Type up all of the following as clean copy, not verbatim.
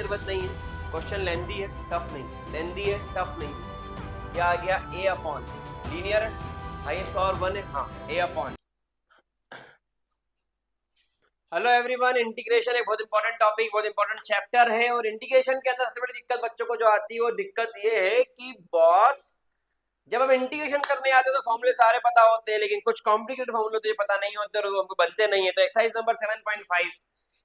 जरूरत नहीं है। क्वेश्चन लेंदी है, टफ नहीं, लेंदी है, टफ नहीं। क्या आ गया? ए अपॉन लीनियर हाईएस्ट पावर 1 है, हाँ ए अपॉन। हेलो एवरीवन, इंटीग्रेशन एक बहुत इंपॉर्टेंट टॉपिक, बहुत इंपॉर्टेंट चैप्टर है। और इंटीग्रेशन के अंदर सबसे बड़ी दिक्कत बच्चों को जो आती है वो दिक्कत ये है कि बॉस जब हम इंटीग्रेशन करने आते हैं तो फॉर्मूले सारे पता होते हैं, लेकिन कुछ कॉम्प्लिकेटेड फॉर्मूले तो ये पता नहीं होते और हमको बनते नहीं है। तो एक्सरसाइज नंबर 7.5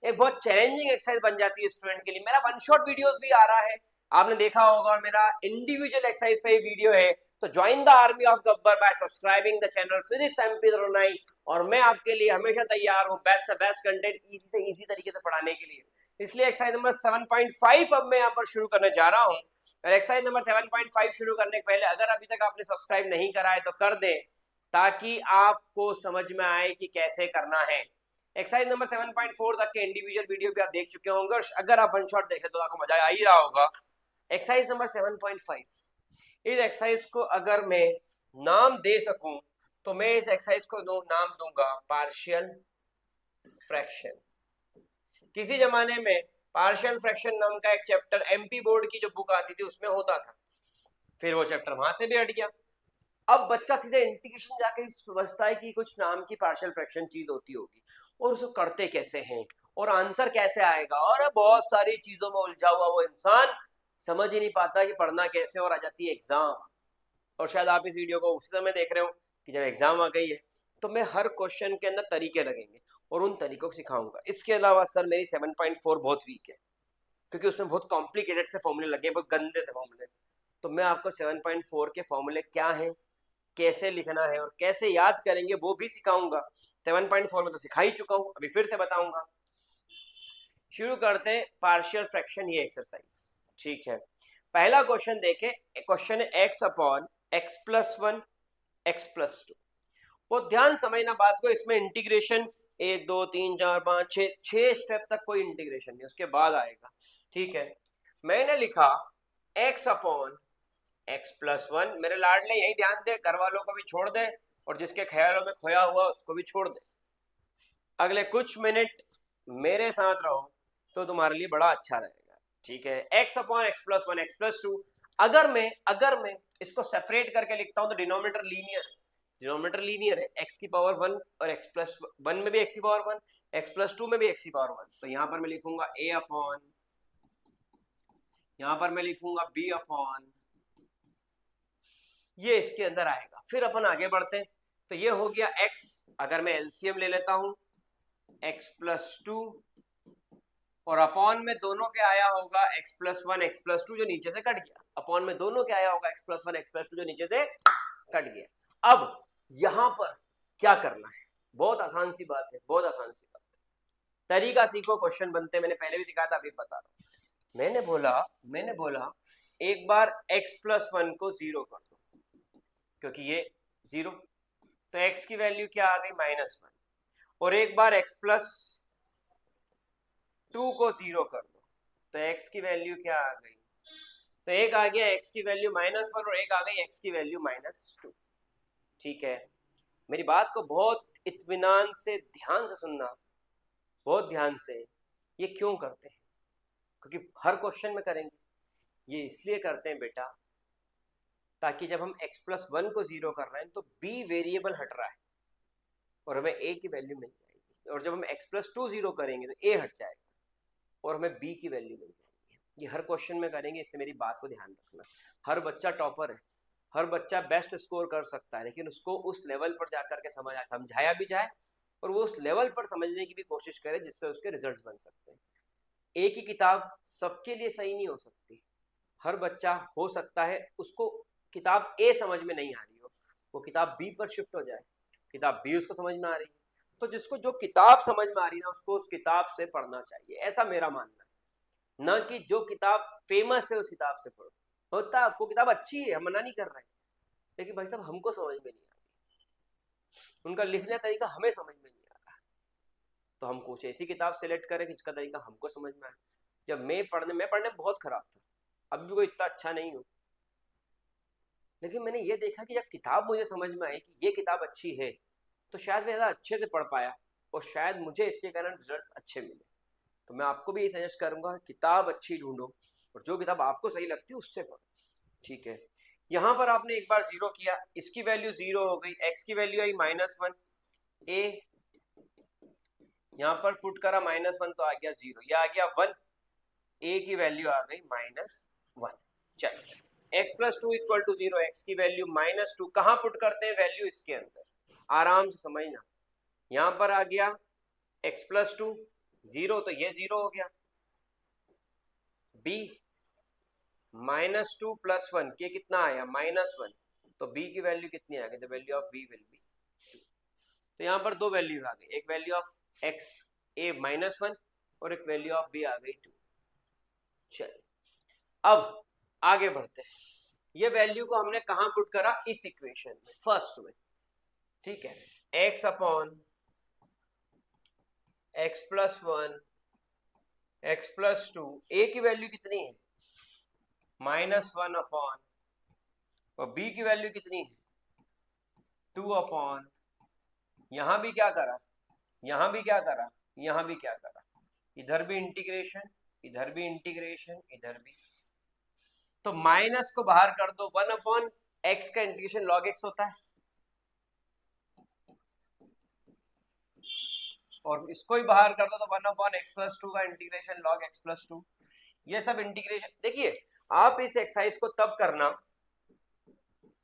एक बहुत चैलेंजिंग एक्सरसाइज बन जाती है स्टूडेंट के लिए। मेरा वन शॉट वीडियोस भी आ रहा है, आपने देखा होगा, और मेरा इंडिविजुअल एक्सरसाइज पे वीडियो है। तो join the army of Gabbar bye subscribing the channel physics MP09। और मैं आपके लिए हमेशा तैयार हूँ बेस्ट से बेस्ट कंटेंट इजी से इजी तरीके से पढ़ाने के लिए। इसलिए एक्सरसाइज नंबर 7.5 अब मैं यहाँ पर शुरू करने जा रहा हूँ। एक्सरसाइज नंबर 7.5 शुरू करने के पहले अगर अभी तक आपने सब्सक्राइब नहीं करा है तो कर दे, ताकि आपको समझ में आए कि कैसे करना है। एक्सरसाइज नंबर 7.4 तक के इंडिविजुअल वीडियो भी आप देख चुके होंगे, अगर आप वन शॉट देखे तो आपको मजा आ ही रहा होगा। एक्सरसाइज नंबर 7.5, इस एक्सरसाइज को अगर मैं नाम दे सकूं तो मैं इस एक्सरसाइज को नाम दूंगा पार्शियल फ्रैक्शन। किसी जमाने में पार्शियल फ्रैक्शन नाम का एक चैप्टर MP बोर्ड की जो बुक आती थी उसमें होता था, फिर वो चैप्टर वहां से भी हट गया। अब बच्चा सीधे इंटीग्रेशन जाके समझता है कि कुछ नाम की पार्शियल फ्रैक्शन चीज होती होगी और उसको करते कैसे हैं और आंसर कैसे आएगा, और बहुत सारी चीजों में उलझा हुआ वो इंसान समझ ही नहीं पाता कि पढ़ना कैसे, और आ जाती है एग्जाम। और शायद आप इस वीडियो को उसी समय देख रहे हो कि जब एग्जाम आ गई है। तो मैं हर क्वेश्चन के अंदर तरीके लगेंगे और उन तरीकों को सिखाऊंगा। इसके अलावा सर मेरी 7.4 बहुत वीक है क्योंकि उसमें बहुत कॉम्प्लिकेटेड से फॉर्मूले लगे, बहुत गंदे थे फॉर्मूले। तो मैं आपको 7.4 के फॉर्मूले क्या हैं, कैसे लिखना है और कैसे याद करेंगे वो भी सिखाऊंगा। 7.4 में तो सिखा ही चुका हूं, अभी फिर से बताऊंगा। शुरू करते हैं पार्शियल फ्रैक्शन ये एक्सरसाइज, ठीक है। पहला क्वेश्चन देखें, क्वेश्चन है x upon x plus 1 x plus 2। बहुत ध्यान समझना बात को, इसमें इंटीग्रेशन 1 2 3 4 5 6 स्टेप तक कोई इंटीग्रेशन नहीं, उसके बाद आएगा, ठीक है। मैंने लिखा x अपॉन x प्लस 1। मेरे लाडले यही ध्यान दे, घर वालों को भी छोड़ दे और जिसके ख्यालों में खोया हुआ उसको भी छोड़ दे। अगले कुछ मिनट मेरे साथ रहो तो तुम्हारे लिए बड़ा अच्छा रहेगा, ठीक है। x upon x plus 1 x plus 2। अगर मैं इसको सेपरेट करके लिखता हूं तो डिनोमिनेटर लीनियर है, x की पावर 1 और x प्लस 1 में भी x की पावर 1, x प्लस 2 में भी x की पावर 1। तो यहां पर मैं लिखूंगा a अपॉन, यहां पर मैं लिखूंगा b अपॉन, ये इसके अंदर आएगा। फिर अपन आगे बढ़ते हैं। तो ये हो गया x, अगर मैं एलसीएम ले लेता हूं x प्लस 2 और अपॉन में दोनों के आया होगा x प्लस 1 x प्लस 2 जो नीचे से कट गया, अपॉन में दोनों के आया होगा x प्लस 1 x प्लस 2 जो नीचे से कट गया। अब यहां पर क्या करना है, बहुत आसान सी बात है, बहुत आसान सी बात है। तरीका सीखो, क्वेश्चन बनते, मैंने पहले भी सिखाया था, अभी बता रहा हूं। मैंने बोला एक बार x प्लस 1 को 0 कर दो, क्योंकि ये 0, तो x की वैल्यू क्या आ गई -1। और एक बार x प्लस 2 को 0 कर दो तो x की वैल्यू क्या आ गई, तो एक आ गया x की वैल्यू -1 और एक आ गई x की वैल्यू -2, ठीक है। मेरी बात को बहुत इत्मीनान से ध्यान से सुनना, बहुत ध्यान से। ये क्यों करते हैं? क्योंकि हर क्वेश्चन में करेंगे। ये इसलिए करते हैं बेटा ताकि जब हम x प्लस 1 को 0 कर रहे हैं तो b वेरिएबल हट रहा है और हमें a की वैल्यू मिल जाएगी, और जब हम x प्लस 2 0 करेंगे तो a हट जाएगा और हमें b की वैल्यू मिल जाएगी। ये हर क्वेश्चन में करेंगे, इसलिए मेरी बात को ध्यान रखना। हर बच्चा टॉपर है, हर बच्चा बेस्ट स्कोर कर सकता है, लेकिन उसको उस लेवल पर जाकर के समझाया भी जाए और वो उस लेवल पर समझने की भी कोशिश करे जिससे उसके रिजल्ट्स बन सकते हैं। एक ही किताब सबके लिए सही नहीं हो सकती। हर बच्चा हो सकता है उसको किताब ए समझ में नहीं आ रही हो, वो किताब बी पर शिफ्ट हो जाए, किताब बी उसको समझ में आ रही है, तो जिसको जो किताब समझ में आ रही है ना उसको उस किताब से पढ़ना चाहिए, ऐसा मेरा मानना है। ना कि जो किताब फेमस है उस किताब से पढ़ो। होता है आपको किताब अच्छी है, हम मना नहीं कर रहे हैं, लेकिन भाई साहब हमको समझ में नहीं आ रही, उनका लिखने का तरीका हमें समझ में नहीं आ रहा, तो हम कुछ ऐसी किताब सेलेक्ट करें जिसका तरीका हमको समझ में आए। जब मैं पढ़ने बहुत खराब था, अब भी कोई इतना अच्छा नहीं हूँ, लेकिन मैंने ये देखा कि जब किताब मुझे समझ में आई कि ये किताब अच्छी है तो शायद मैं ज़्यादा अच्छे से पढ़ पाया और शायद मुझे इसके कारण रिजल्ट अच्छे मिले। तो मैं आपको भी ये सजेस्ट करूंगा किताब अच्छी ढूंढो और जो किताब आपको सही लगती है उससे पढ़ो, ठीक है। यहाँ पर आपने एक बार जीरो किया, इसकी वैल्यू जीरो हो गई, एक्स की वैल्यू आई -1, ए यहाँ पर पुट करा -1 तो आ गया जीरो, ये आ गया 1, ए की वैल्यू आ गई -1। चलिए x+2 इक्वल टू 0, एक्स की वैल्यू -2 कहाँ पुट करते हैं, वैल्यू इसके अंदर, आराम से समझना। यहाँ पर आ गया x+2 0, तो ये 0 हो गया, b -2 + 1, ये कितना आया -1, तो b की वैल्यू कितनी आ गई, the value of b will be 2। तो यहाँ पर दो वैल्यूज आ गई, एक वैल्यू ऑफ x a -1 और एक वैल्यू ऑफ b आ गई 2। चलिए अब आगे बढ़ते हैं, ये वैल्यू को हमने कहाँ पुट करा, इस इक्वेशन में, फर्स्ट में, ठीक है। x/(x+1) x+2, a की वैल्यू कितनी है -1 अपॉन, और b की वैल्यू कितनी है 2 अपॉन, यहां भी क्या करा, यहां भी क्या करा, यहां भी क्या करा, इधर भी इंटीग्रेशन, इधर भी इंटीग्रेशन, इधर भी, तो माइनस को बाहर कर दो, 1 अपॉन एक्स का इंटीग्रेशन लॉग एक्स होता है, और इसको ही बाहर कर दो तो 1 अपॉन x+2 का इंटीग्रेशन लॉग x+2। ये सब इंटीग्रेशन देखिए, आप इस एक्सरसाइज को तब करना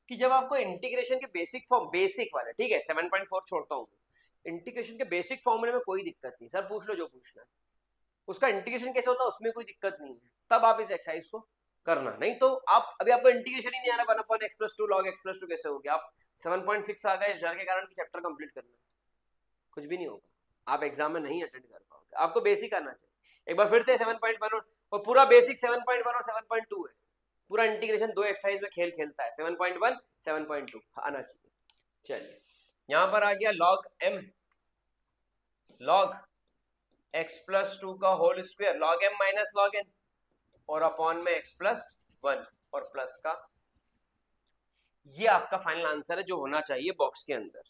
कि जब आपको इंटीग्रेशन के बेसिक फॉर्म, बेसिक वाले, ठीक है 7.4 छोड़ता हूँ, इंटीग्रेशन के बेसिक फॉर्मूले में कोई दिक्कत नहीं, सर पूछ लो जो पूछना है, उसका इंटीग्रेशन कैसे होता है उसमें कोई दिक्कत नहीं है, तब आप इस एक्सरसाइज को करना, नहीं तो आप अभी आपको इंटीग्रेशन ही नहीं आ रहा, 1 अपॉन x+2 लॉग x+2 कैसे हो गया, आप 7.6 आ गए इस डर के कारण कि चैप्टर कंप्लीट करना है, कुछ भी नहीं होगा, आप एग्जाम में नहीं अटेंड कर पाओगे, आपको बेसिक आना चाहिए। एक बार फिर से 7.1 और पूरा बेसिक 7.1 और 7.2 है, पूरा इंटीग्रेशन दो एक्सरसाइज में खेल खेलता है, 7.1 7.2 आना चाहिए। चलिए यहां पर आ गया log m, log x+2 का whole square, log m minus log n, और अपॉन में x+1 और प्लस का, ये आपका फाइनल आंसर है जो होना चाहिए बॉक्स के अंदर,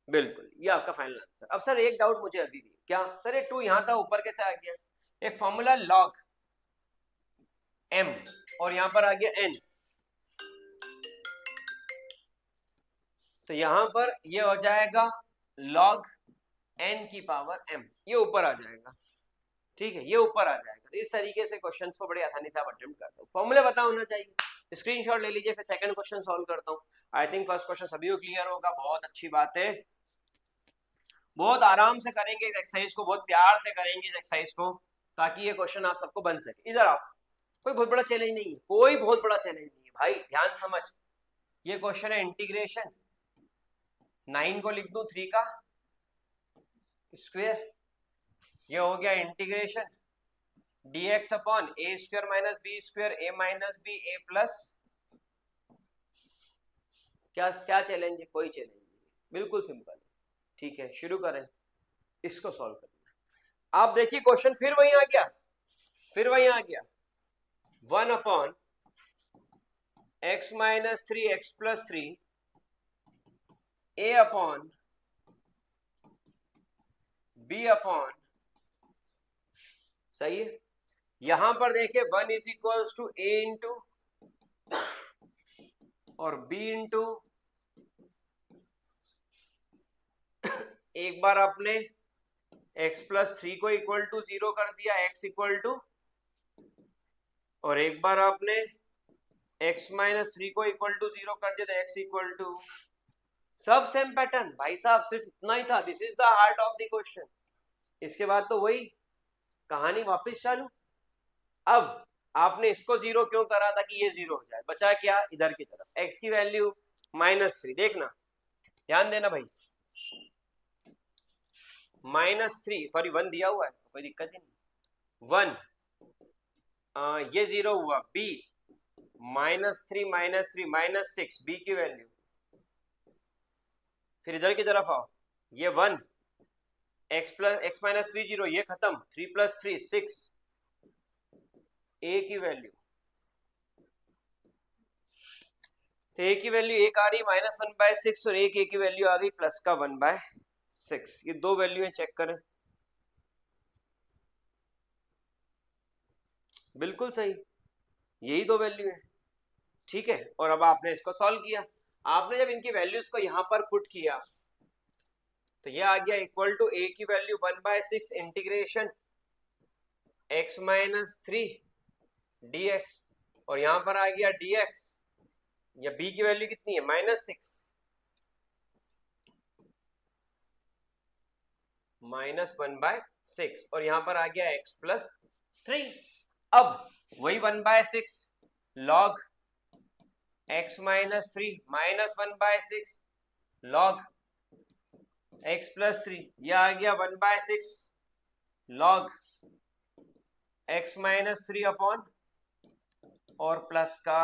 बिल्कुल ये आपका फाइनल आंसर। अब सर एक डाउट मुझे अभी भी, क्या सर ये 2 यहां था ऊपर कैसे आ गया, एक फॉर्मूला log m और यहां पर आ गया n, तो यहां पर ये हो जाएगा log n की पावर m, ये ऊपर आ जाएगा, ठीक है, ये ऊपर आ जाएगा। तो इस तरीके से क्वेश्चंस को बड़ी आसानी से आप अटेम्प्ट करते हो, फॉर्मूले पता होना चाहिए, स्क्रीनशॉट ले लीजिए, फिर सेकंड क्वेश्चन सॉल्व करता हूँ। आई थिंक फर्स्ट क्वेश्चन सभी को क्लियर होगा, बहुत अच्छी बात है, बहुत आराम से करेंगे इस एक्सरसाइज को, बहुत प्यार से करेंगे इस एक्सरसाइज को, ताकि ये क्वेश्चन आप सबको बन सके। इधर आप, कोई बहुत बड़ा चैलेंज नहीं है, कोई बहुत बड़ा चैलेंज नहीं है भाई, ध्यान समझ, ये क्वेश्चन है इंटीग्रेशन, 9 को लिख दूं 3 का स्क्वायर, ये हो गया इंटीग्रेशन dx अपॉन ए स्क्वायर माइनस बी स्क्वायर, ए माइनस बी ए प्लस, क्या क्या चैलेंज है, कोई चैलेंज नहीं, बिल्कुल सिंपल है, ठीक है। शुरू करें इसको सॉल्व करना। आप देखिए क्वेश्चन फिर वही आ गया, फिर वही आ गया, 1 upon x minus 3 x plus 3 a upon b upon, सही है। यहां पर देखिए 1 is equal to a into और b इंटू, एक बार आपने x+3 को इक्वल टू 0 कर दिया, x इक्वल टू, और एक बार आपने x माइनस 3 को इक्वल टू 0 कर दिया तो x इक्वल टू, सब सेम पैटर्न भाई साहब, सिर्फ इतना ही था, this is the heart of the question. इसके बाद तो वही कहानी वापस चालू। अब आपने इसको 0 क्यों करा था कि ये 0 हो जाए, बचा क्या इधर की तरफ, x की वैल्यू -3, देखना ध्यान देना भाई, -3 सॉरी 1 दिया हुआ है तो कोई दिक्कत ही नहीं, 1 ये 0 हुआ, b -3 -6 b की वैल्यू, फिर इधर की तरफ आओ, ये 1 x माइनस 3 0, ये खत्म, 3 + 3 6 a की वैल्यू, तो a की वैल्यू एक आ रही -1/6 और एक a की वैल्यू आ गई +1/6, 6, ये दो वैल्यू है, चेक करें, बिल्कुल सही, यही दो वैल्यू है, ठीक है। और अब आपने इसको सॉल्व किया, आपने जब इनकी वैल्यूज को यहां पर पुट किया तो ये आ गया इक्वल टू ए की value 1/6 integration x minus 3 dx, और यहां पर आ गया dx, या b की वैल्यू कितनी है -6 -1/6, और यहां पर आ गया x प्लस 3। अब वही 1/6 log x minus 3 -1/6 log x plus 3, यह आ गया 1/6 log x माइनस 3 अपॉन और प्लस का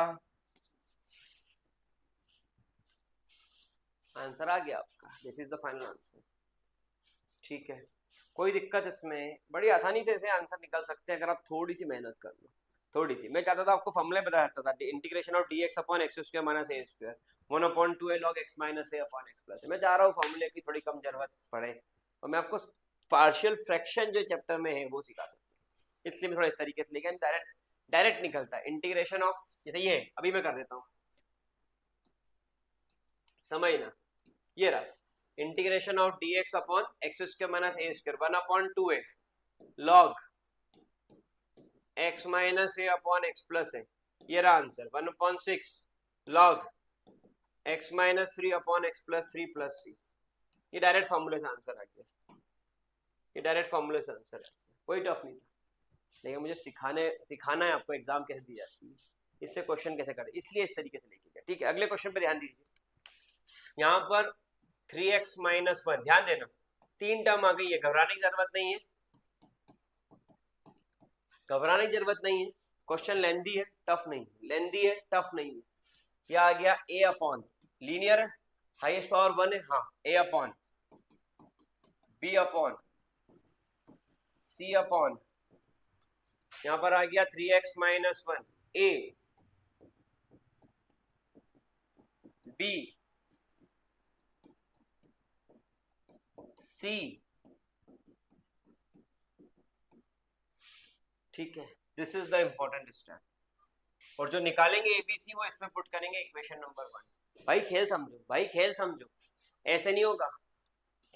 आंसर आ गया आपका, this is the final answer, ठीक है। कोई दिक्कत इसमें, बड़ी आसानी से इसे आंसर निकल सकते हैं अगर आप थोड़ी सी मेहनत कर लो, थोड़ी सी। मैं चाहता था आपको फॉर्मूला बता सकता था, integration of dx upon x square minus a square 1/2a log x minus a upon x plus. मैं चाह रहा हूँ फॉर्मूले की थोड़ी कम जरूरत पड़े और मैं आपको पार्शियल फ्रैक्शन जो चैप्टर में है वो सिखा सकता हूँ, इसलिए मैं थोड़ा इस तरीके से, लेकिन डायरेक्ट निकलता है इंटीग्रेशन ऑफ, जैसे ये अभी मैं कर देता हूँ, समझना, ये रहा integration of dx upon x square minus a square 1/2a log x minus a upon x plus a, ये रहा answer 1/6 log x minus 3 upon x plus 3 plus c। ये डायरेक्ट फॉर्मूले से आंसर आ गया, ये डायरेक्ट फॉर्मूले से आंसर है, कोई टफ नहीं था। लेकिन मुझे सिखाना है आपको एग्जाम कैसे दी जाती है, इससे क्वेश्चन कैसे करें, इसलिए इस तरीके से लेके गया, ठीक है। अगले क्वेश्चन पे ध्यान दीजिए, यहाँ पर 3x माइनस 1, ध्यान देना 3 टर्म आ गई है, घबराने की जरूरत नहीं है, घबराने की जरूरत नहीं है, क्वेश्चन लेंदी है टफ नहीं, लेंदी है टफ नहीं है। यह आ गया a अपॉन लीनियर है, हाईएस्ट पावर 1 है, हाँ a upon b upon c upon, यहां पर आ गया 3x minus 1 a b c, ठीक है, this is the important step. और जो निकालेंगे एबीसी वो इसमें पुट करेंगे इक्वेशन नंबर 1। भाई खेल समझो, भाई खेल समझो, ऐसे नहीं होगा,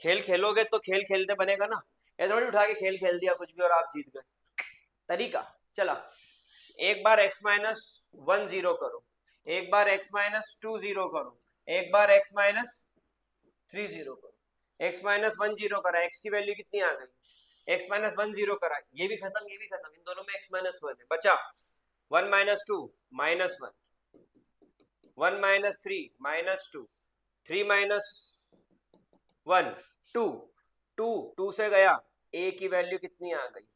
खेल खेलोगे तो खेल खेलते बनेगा ना, ऐसे थोड़ी उठा के खेल खेल दिया कुछ भी और आप जीत गए, तरीका चला। एक बार x माइनस 1 जीरो करो, एक बार x माइनस 2 जीरो करो, एक बार x माइनस 3 जीरो करो, x माइनस 1 जीरो करा, x की वैल्यू कितनी आ गई, x माइनस 1 जीरो करा, ये भी खत्म, ये भी खत्म, इन दोनों में x माइनस 1 है, बचा 1 minus 2 minus 1, 1 minus 3 minus 2, 3 minus 1 2, 2 से गया, a की वैल्यू कितनी आ गई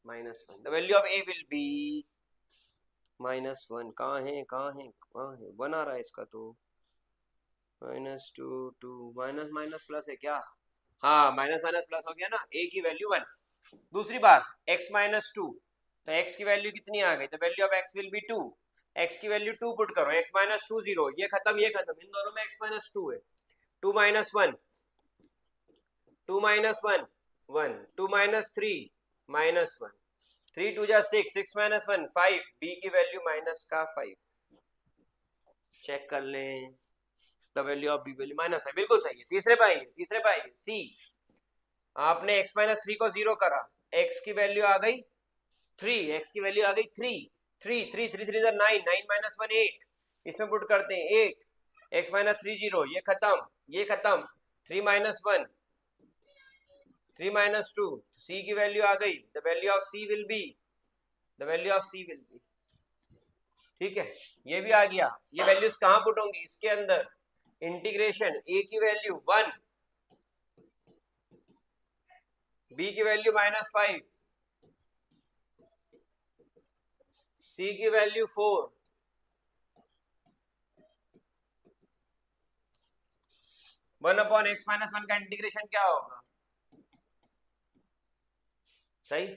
-1, the value of a will B -1, कहाँ है कहाँ है कहाँ है, 1 आ रहा है इसका तो, -2 2 माइनस माइनस प्लस है क्या, हाँ माइनस माइनस प्लस हो गया ना, a की वैल्यू 1। दूसरी बार x माइनस 2, तो x की वैल्यू कितनी आ गई, the value of x will be 2, x की वैल्यू 2 पुट करो, x माइनस 2 0, ये खत्म ये खत्म, इन दोनों में x माइनस 2 है, 2 माइनस 1 2 माइनस 1 1, 2 माइनस 3 माइनस 1, 3 2 जा 6, 6 माइनस 1 5, b की वैल्यू माइनस का 5, चेक कर लें, the value of b value -5, बिल्कुल सही है। तीसरे पे आइए, तीसरे पे आइए, c, आपने x माइनस 3 को 0 करा, x की वैल्यू आ गई 3, x की वैल्यू आ गई 3, 3 3 3 3 9, 9 माइनस 1 8, इसमें पुट करते हैं 8, x माइनस 3 0, ये खत्म ये खत्म, 3 माइनस 1 3 माइनस 2, c की वैल्यू आ गई, the value of c will B, the value of c will B, ठीक है, ये भी आ गया। ये वैल्यूज कहां पुट होंगी, इसके अंदर, इंटीग्रेशन a की वैल्यू 1, b की वैल्यू -5, c की वैल्यू 4, 1/x माइनस 1 का इंटीग्रेशन क्या होगा, सही,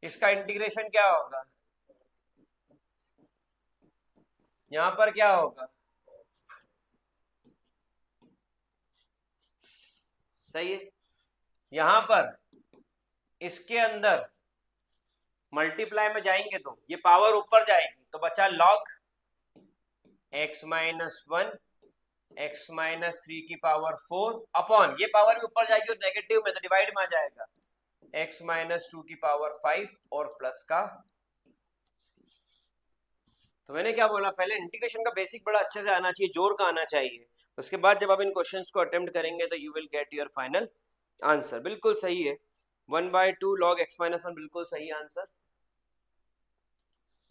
इसका इंटीग्रेशन क्या होगा, यहां पर क्या होगा, सही है। यहां पर इसके अंदर मल्टीप्लाई में जाएंगे तो ये पावर ऊपर जाएगी, तो बचा log x minus 1 x minus 3 की पावर 4 अपॉन, ये पावर भी ऊपर जाएगी और नेगेटिव में तो डिवाइड में आ जाएगा, x माइनस 2 की पावर 5 और प्लस का c। तो मैंने क्या बोला, पहले इंटीग्रेशन का बेसिक बड़ा अच्छे से आना चाहिए, जोर का आना चाहिए, उसके बाद जब आप इन क्वेश्चंस को अटेम्प्ट करेंगे तो you will get your final answer. बिल्कुल सही है, 1/2 log x माइनस 1 बिल्कुल सही आंसर,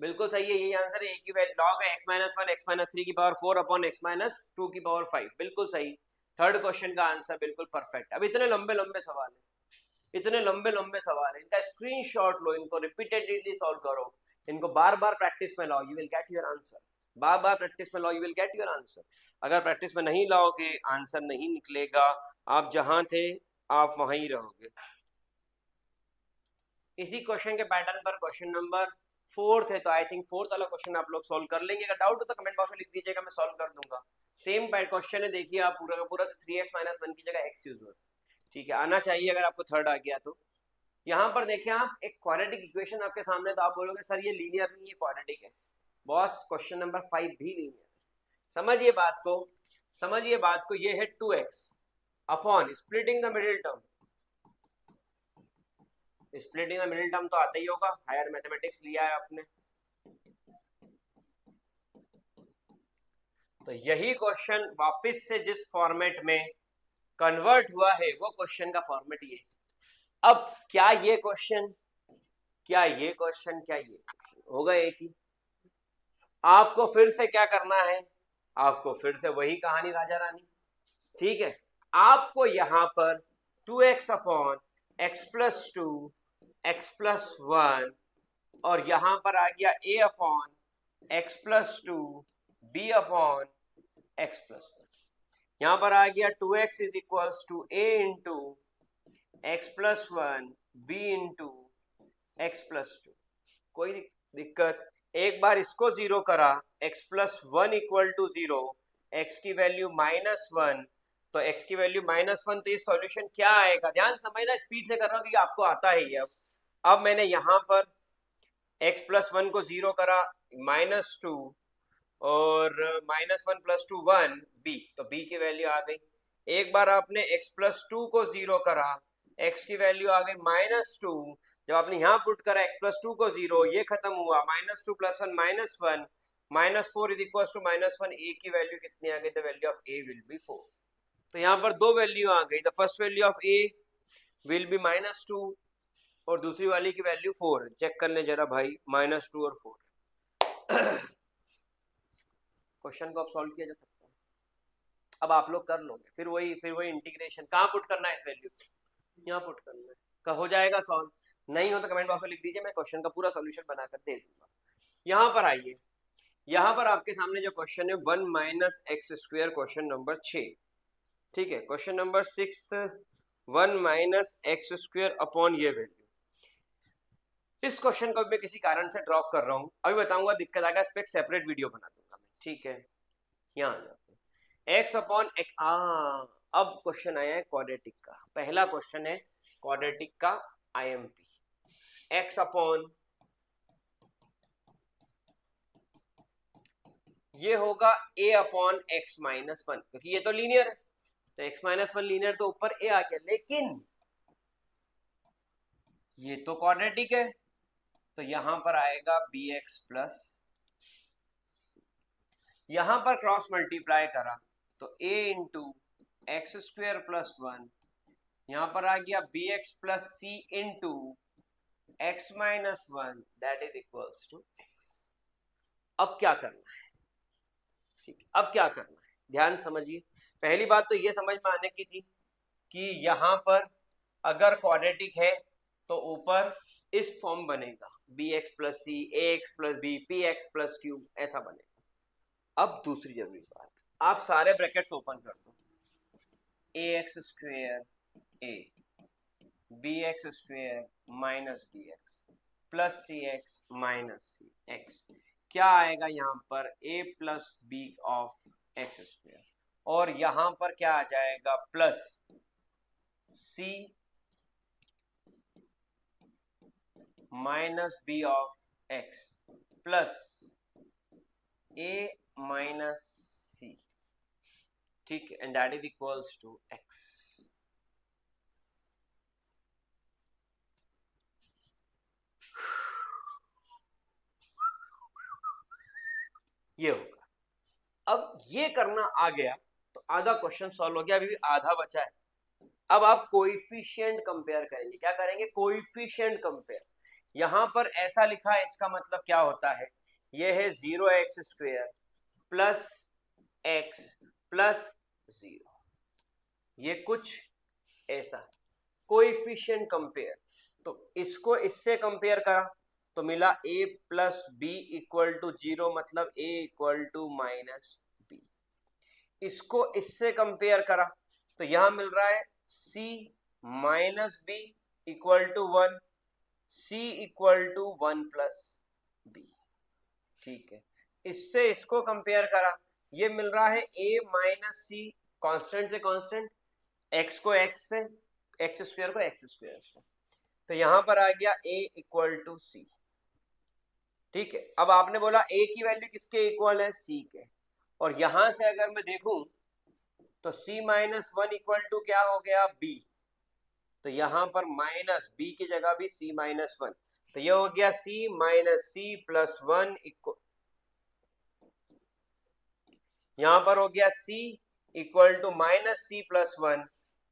बिल्कुल सही है, यही आंसर है। एक ही लॉग है x माइनस 1 x माइनस 3 की पावर 4 अपॉन x माइनस 2 की पावर 5, बिल्कुल सही। थर्ड क्वेश्चन का आंसर बिल्कुल परफेक्ट। अब इतने लंबे लंबे सवाल है, इतने लंबे लंबे सवाल है, इनका स्क्रीनशॉट लो, इनको रिपीटेडली सॉल्व करो, इनको बार बार प्रैक्टिस में लाओ, you will get your answer. Bar bar practice में लाओ, you will get your answer. अगर प्रैक्टिस में नहीं लाओगे आंसर नहीं निकलेगा, आप जहां थे आप वहीं रहोगे। इसी क्वेश्चन के पैटर्न पर क्वेश्चन नंबर 4 है, तो आई थिंक 4th वाला क्वेश्चन आप लोग सॉल्व कर लेंगे। अगर डाउट हो तो कमेंट बॉक्स में लिख दीजिएगा, मैं सॉल्व कर दूंगा। सेम क्वेश्चन है, देखिए आप पूरा का पूरा 3x माइनस 1 की जगह x यूज हो, ठीक है, आना चाहिए अगर आपको थर्ड आ गया तो। यहाँ पर देखिए आप एक क्वाड्रेटिक इक्वेशन आपके सामने, तो आप बोलोगे सर ये लीनियर नहीं है, क्वाड्रेटिक है। बॉस क्वेश्चन नंबर 5 भी लीनियर है, समझिए बात को, समझिए बात को। ये है 2x upon splitting the middle term, splitting the middle term तो आता ही होगा, हायर मैथमेटिक्स लिया है आपने। तो यही क्वेश्चन वापस से जिस फॉर्मेट में कन्वर्ट हुआ है वो क्वेश्चन का फॉर्मेट ये। अब क्या ये क्वेश्चन, क्या ये क्वेश्चन, क्या ये क्वेश्चन होगा एक ही। आपको फिर से क्या करना है, आपको फिर से वही कहानी राजा रानी, ठीक है। आपको यहां पर 2x upon x plus 2 x plus 1 और यहां पर आ गया a upon x plus 2 b upon x plus 1, यहां पर आ गया 2x is equals to a into x plus 1 b into x plus 2। कोई दिक्कत, एक बार इसको जीरो करा, x plus 1 equal to 0, x की वैल्यू माइनस 1, तो x की वैल्यू माइनस 1, तो ये सॉल्यूशन क्या आएगा, ध्यान समझना, स्पीड से कर रहा हूं क्योंकि आपको आता है ये। अब मैंने यहां पर x प्लस 1 को जीरो करा, माइनस 2 और माइनस 1 प्लस 2 1 b, तो b की वैल्यू आ गई। एक बार आपने x प्लस 2 को जीरो करा, x की वैल्यू आ गई माइनस 2, जब आपने यहां पुट करा x प्लस 2 को जीरो, ये खत्म हुआ, minus 2 plus 1 minus 1, minus 4 is equal to minus 1, a की वैल्यू कितनी आ गई, the value of a will be 4। तो यहाँ पर दो वैल्यू आ गई, the first value of a will be minus 2 और दूसरी वाली की वैल्यू 4। चेक कर ले जरा भाई, माइनस 2 और 4। क्वेश्चन को आप सॉल्व किया जा सकता है। अब आप लोग कर लोगे, फिर वही इंटीग्रेशन कहाँ पुट करना है, इस वैल्यू यहाँ पुट करना है, का हो जाएगा सॉल्व। नहीं हो तो कमेंट बॉक्स में लिख दीजिए, मैं क्वेश्चन का पूरा सॉल्यूशन बनाकर दे दूंगा। यहाँ पर आइए, यहाँ पर आपके सामने जो क्वेश्चन है 1 minus x square, question number 6, ठीक है। Question number 6 1 minus x square upon ये वैल्यू। इस क्वेश्चन को मैं किसी कारण से ड्रॉप कर रहा हूँ, अभी बताऊंगा, दिक्कत आएगा, इस पर एक सेपरेट वीडियो बना दूंगा मैं, ठीक है। यहाँ जाते हैं, एक्स अपॉन एक, अब क्वेश्चन आया है क्वाड्रेटिक का, पहला क्वेश्चन है क्वाड्रेटिक का आईएमपी। एक्स अपॉन, ये होगा a अपॉन एक्स माइनस 1, क्योंकि ये तो लीनियर है, तो x माइनस 1 लीनियर, तो ऊपर a आ गया, लेकिन ये तो क्वाड्रेटिक है, तो यहां पर आएगा bx प्लस, यहां पर क्रॉस मल्टीप्लाई करा तो a into x square plus 1, यहां पर आ गया bx plus c into x minus 1, that is equals to x। अब क्या करना है, ठीक है, अब क्या करना है, ध्यान समझिए। पहली बात तो ये समझ में आने की थी कि यहां पर अगर क्वाड्रेटिक है तो ऊपर इस फॉर्म बनेगा, bx प्लस सी, ax plus b, px plus q, ऐसा बनेगा। अब दूसरी जरूरी बात, आप सारे ब्रैकेट्स ओपन कर दो, ax square a, bx square minus bx plus cx minus cx, क्या आएगा यहाँ पर, a plus B of X square, और यहाँ पर क्या आ जाएगा, plus C minus B of X plus A minus C, ठीक है, and that is equals to X. ये होगा। अब ये करना आ गया तो आधा क्वेश्चन सॉल्व हो गया, अभी भी आधा बचा है। अब आप कोएफिशिएंट कंपेयर करेंगे, क्या करेंगे, कोएफिशिएंट कंपेयर। यहां पर ऐसा लिखा है, इसका मतलब क्या होता है, ये है 0x² प्लस एक्स प्लस 0, ये कुछ ऐसा कोएफिशिएंट कंपेयर। तो इसको इससे कंपेयर करा तो मिला a plus b equal to 0, मतलब a equal to minus b. इसको इससे कंपेयर करा तो यहां मिल रहा है c minus b equal to 1, c equal to 1 plus b, ठीक है। इससे इसको कंपेयर करा, ये मिल रहा है a माइनस सी, कॉन्स्टेंट से कॉन्स्टेंट, x को x से, एक्स स्क्वायर को एक्स स्क्वायर से, तो यहां पर आ गया a इक्वल टू सी, ठीक है। अब आपने बोला a की वैल्यू किसके इक्वल है, c के, और यहां से अगर मैं देखूं तो c माइनस 1 इक्वल टू क्या हो गया, b, तो यहां पर माइनस b की जगह भी c माइनस 1, तो ये हो गया c minus c plus 1 equal, यहां पर हो गया c equal to minus c plus 1,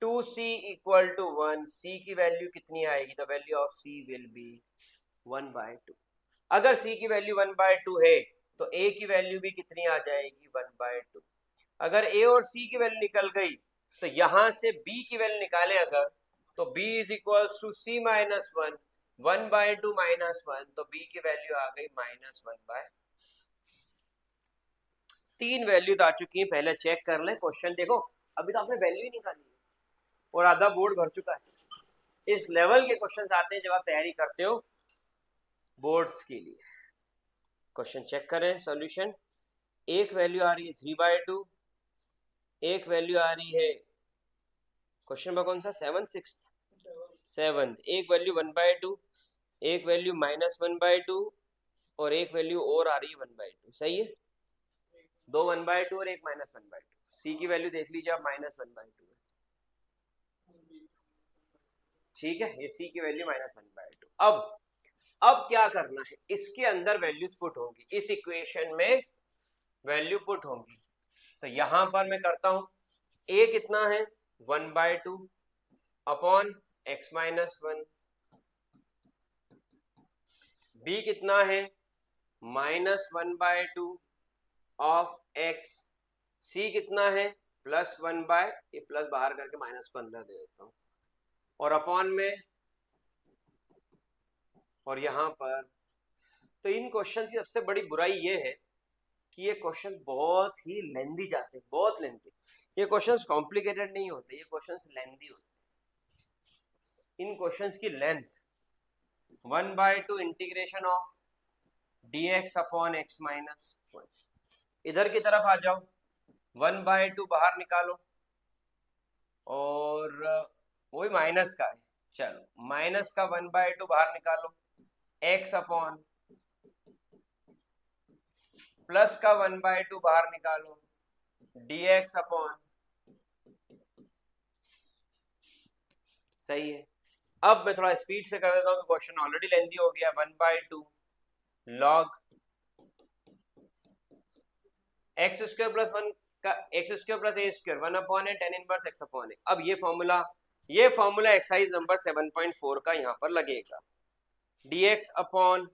2c equal to 1, c की वैल्यू कितनी आएगी, the value of c will be 1/2। अगर c की वैल्यू 1/2 है तो a की वैल्यू भी कितनी आ जाएगी, 1/2। अगर a और c की वैल्यू निकल गई तो यहां से b की वैल्यू निकाले अगर, तो b is equals to c minus 1, 1/2 minus 1, तो b की वैल्यू आ गई -1/, तीन वैल्यू आ चुकी है। पहले चेक कर लें क्वेश्चन, देखो अभी तो आपने वैल्यू ही निकाली है और आधा बोर्ड भर चुका है। इस लेवल के क्वेश्चन आते हैं जब आप तैयारी करते हो बोर्ड्स के लिए। क्वेश्चन चेक करें सॉल्यूशन, एक वैल्यू आ रही है 3/2, एक वैल्यू आ रही है, क्वेश्चन नंबर कौन सा, 7th, एक वैल्यू 1/2, एक वैल्यू -1/2 और एक वैल्यू और आ रही है 1/2, सही है, दो 1/2 और एक -1/2। सी की वैल्यू देख लीजिए आप, -1/2 है, ठीक है, ये सी की वैल्यू -1/2। अब क्या करना है, इसके अंदर वैल्यूज पुट होंगी, इस इक्वेशन में वैल्यू पुट होंगी। तो यहां पर मैं करता हूं, a कितना है 1/2 अपॉन x माइनस 1, b कितना है -1/2 ऑफ x, c कितना है +1 बाय, ये प्लस बाहर करके माइनस को अंदर दे देता हूं, और अपॉन में, और यहां पर। तो इन क्वेश्चंस की सबसे बड़ी बुराई ये है कि ये क्वेश्चन बहुत ही लेंदी जाते हैं, बहुत लेंदी। ये क्वेश्चंस कॉम्प्लिकेटेड नहीं होते, ये क्वेश्चंस लेंदी होते। इन क्वेश्चंस की length 1/2 integration of dx upon x minus 1, इधर की तरफ आ जाओ, 1/2 बाहर निकालो और वही माइनस का है, चलो माइनस का 1/2 बाहर निकालो, x अपॉन, प्लस का 1/2 बाहर निकालो, dx अपॉन, सही है। अब मैं थोड़ा स्पीड से कर देता हूँ, क्वेश्चन ऑलरेडी लेंथी हो गया, 1/2 लॉग x² प्लस 1 का, x² प्लस a², 1 अपॉन है tan इनवर्स x अपॉन है। अब ये फॉर्मूला एक्सरसाइज नंबर 7.4 का यहाँ पर लगेगा, dx upon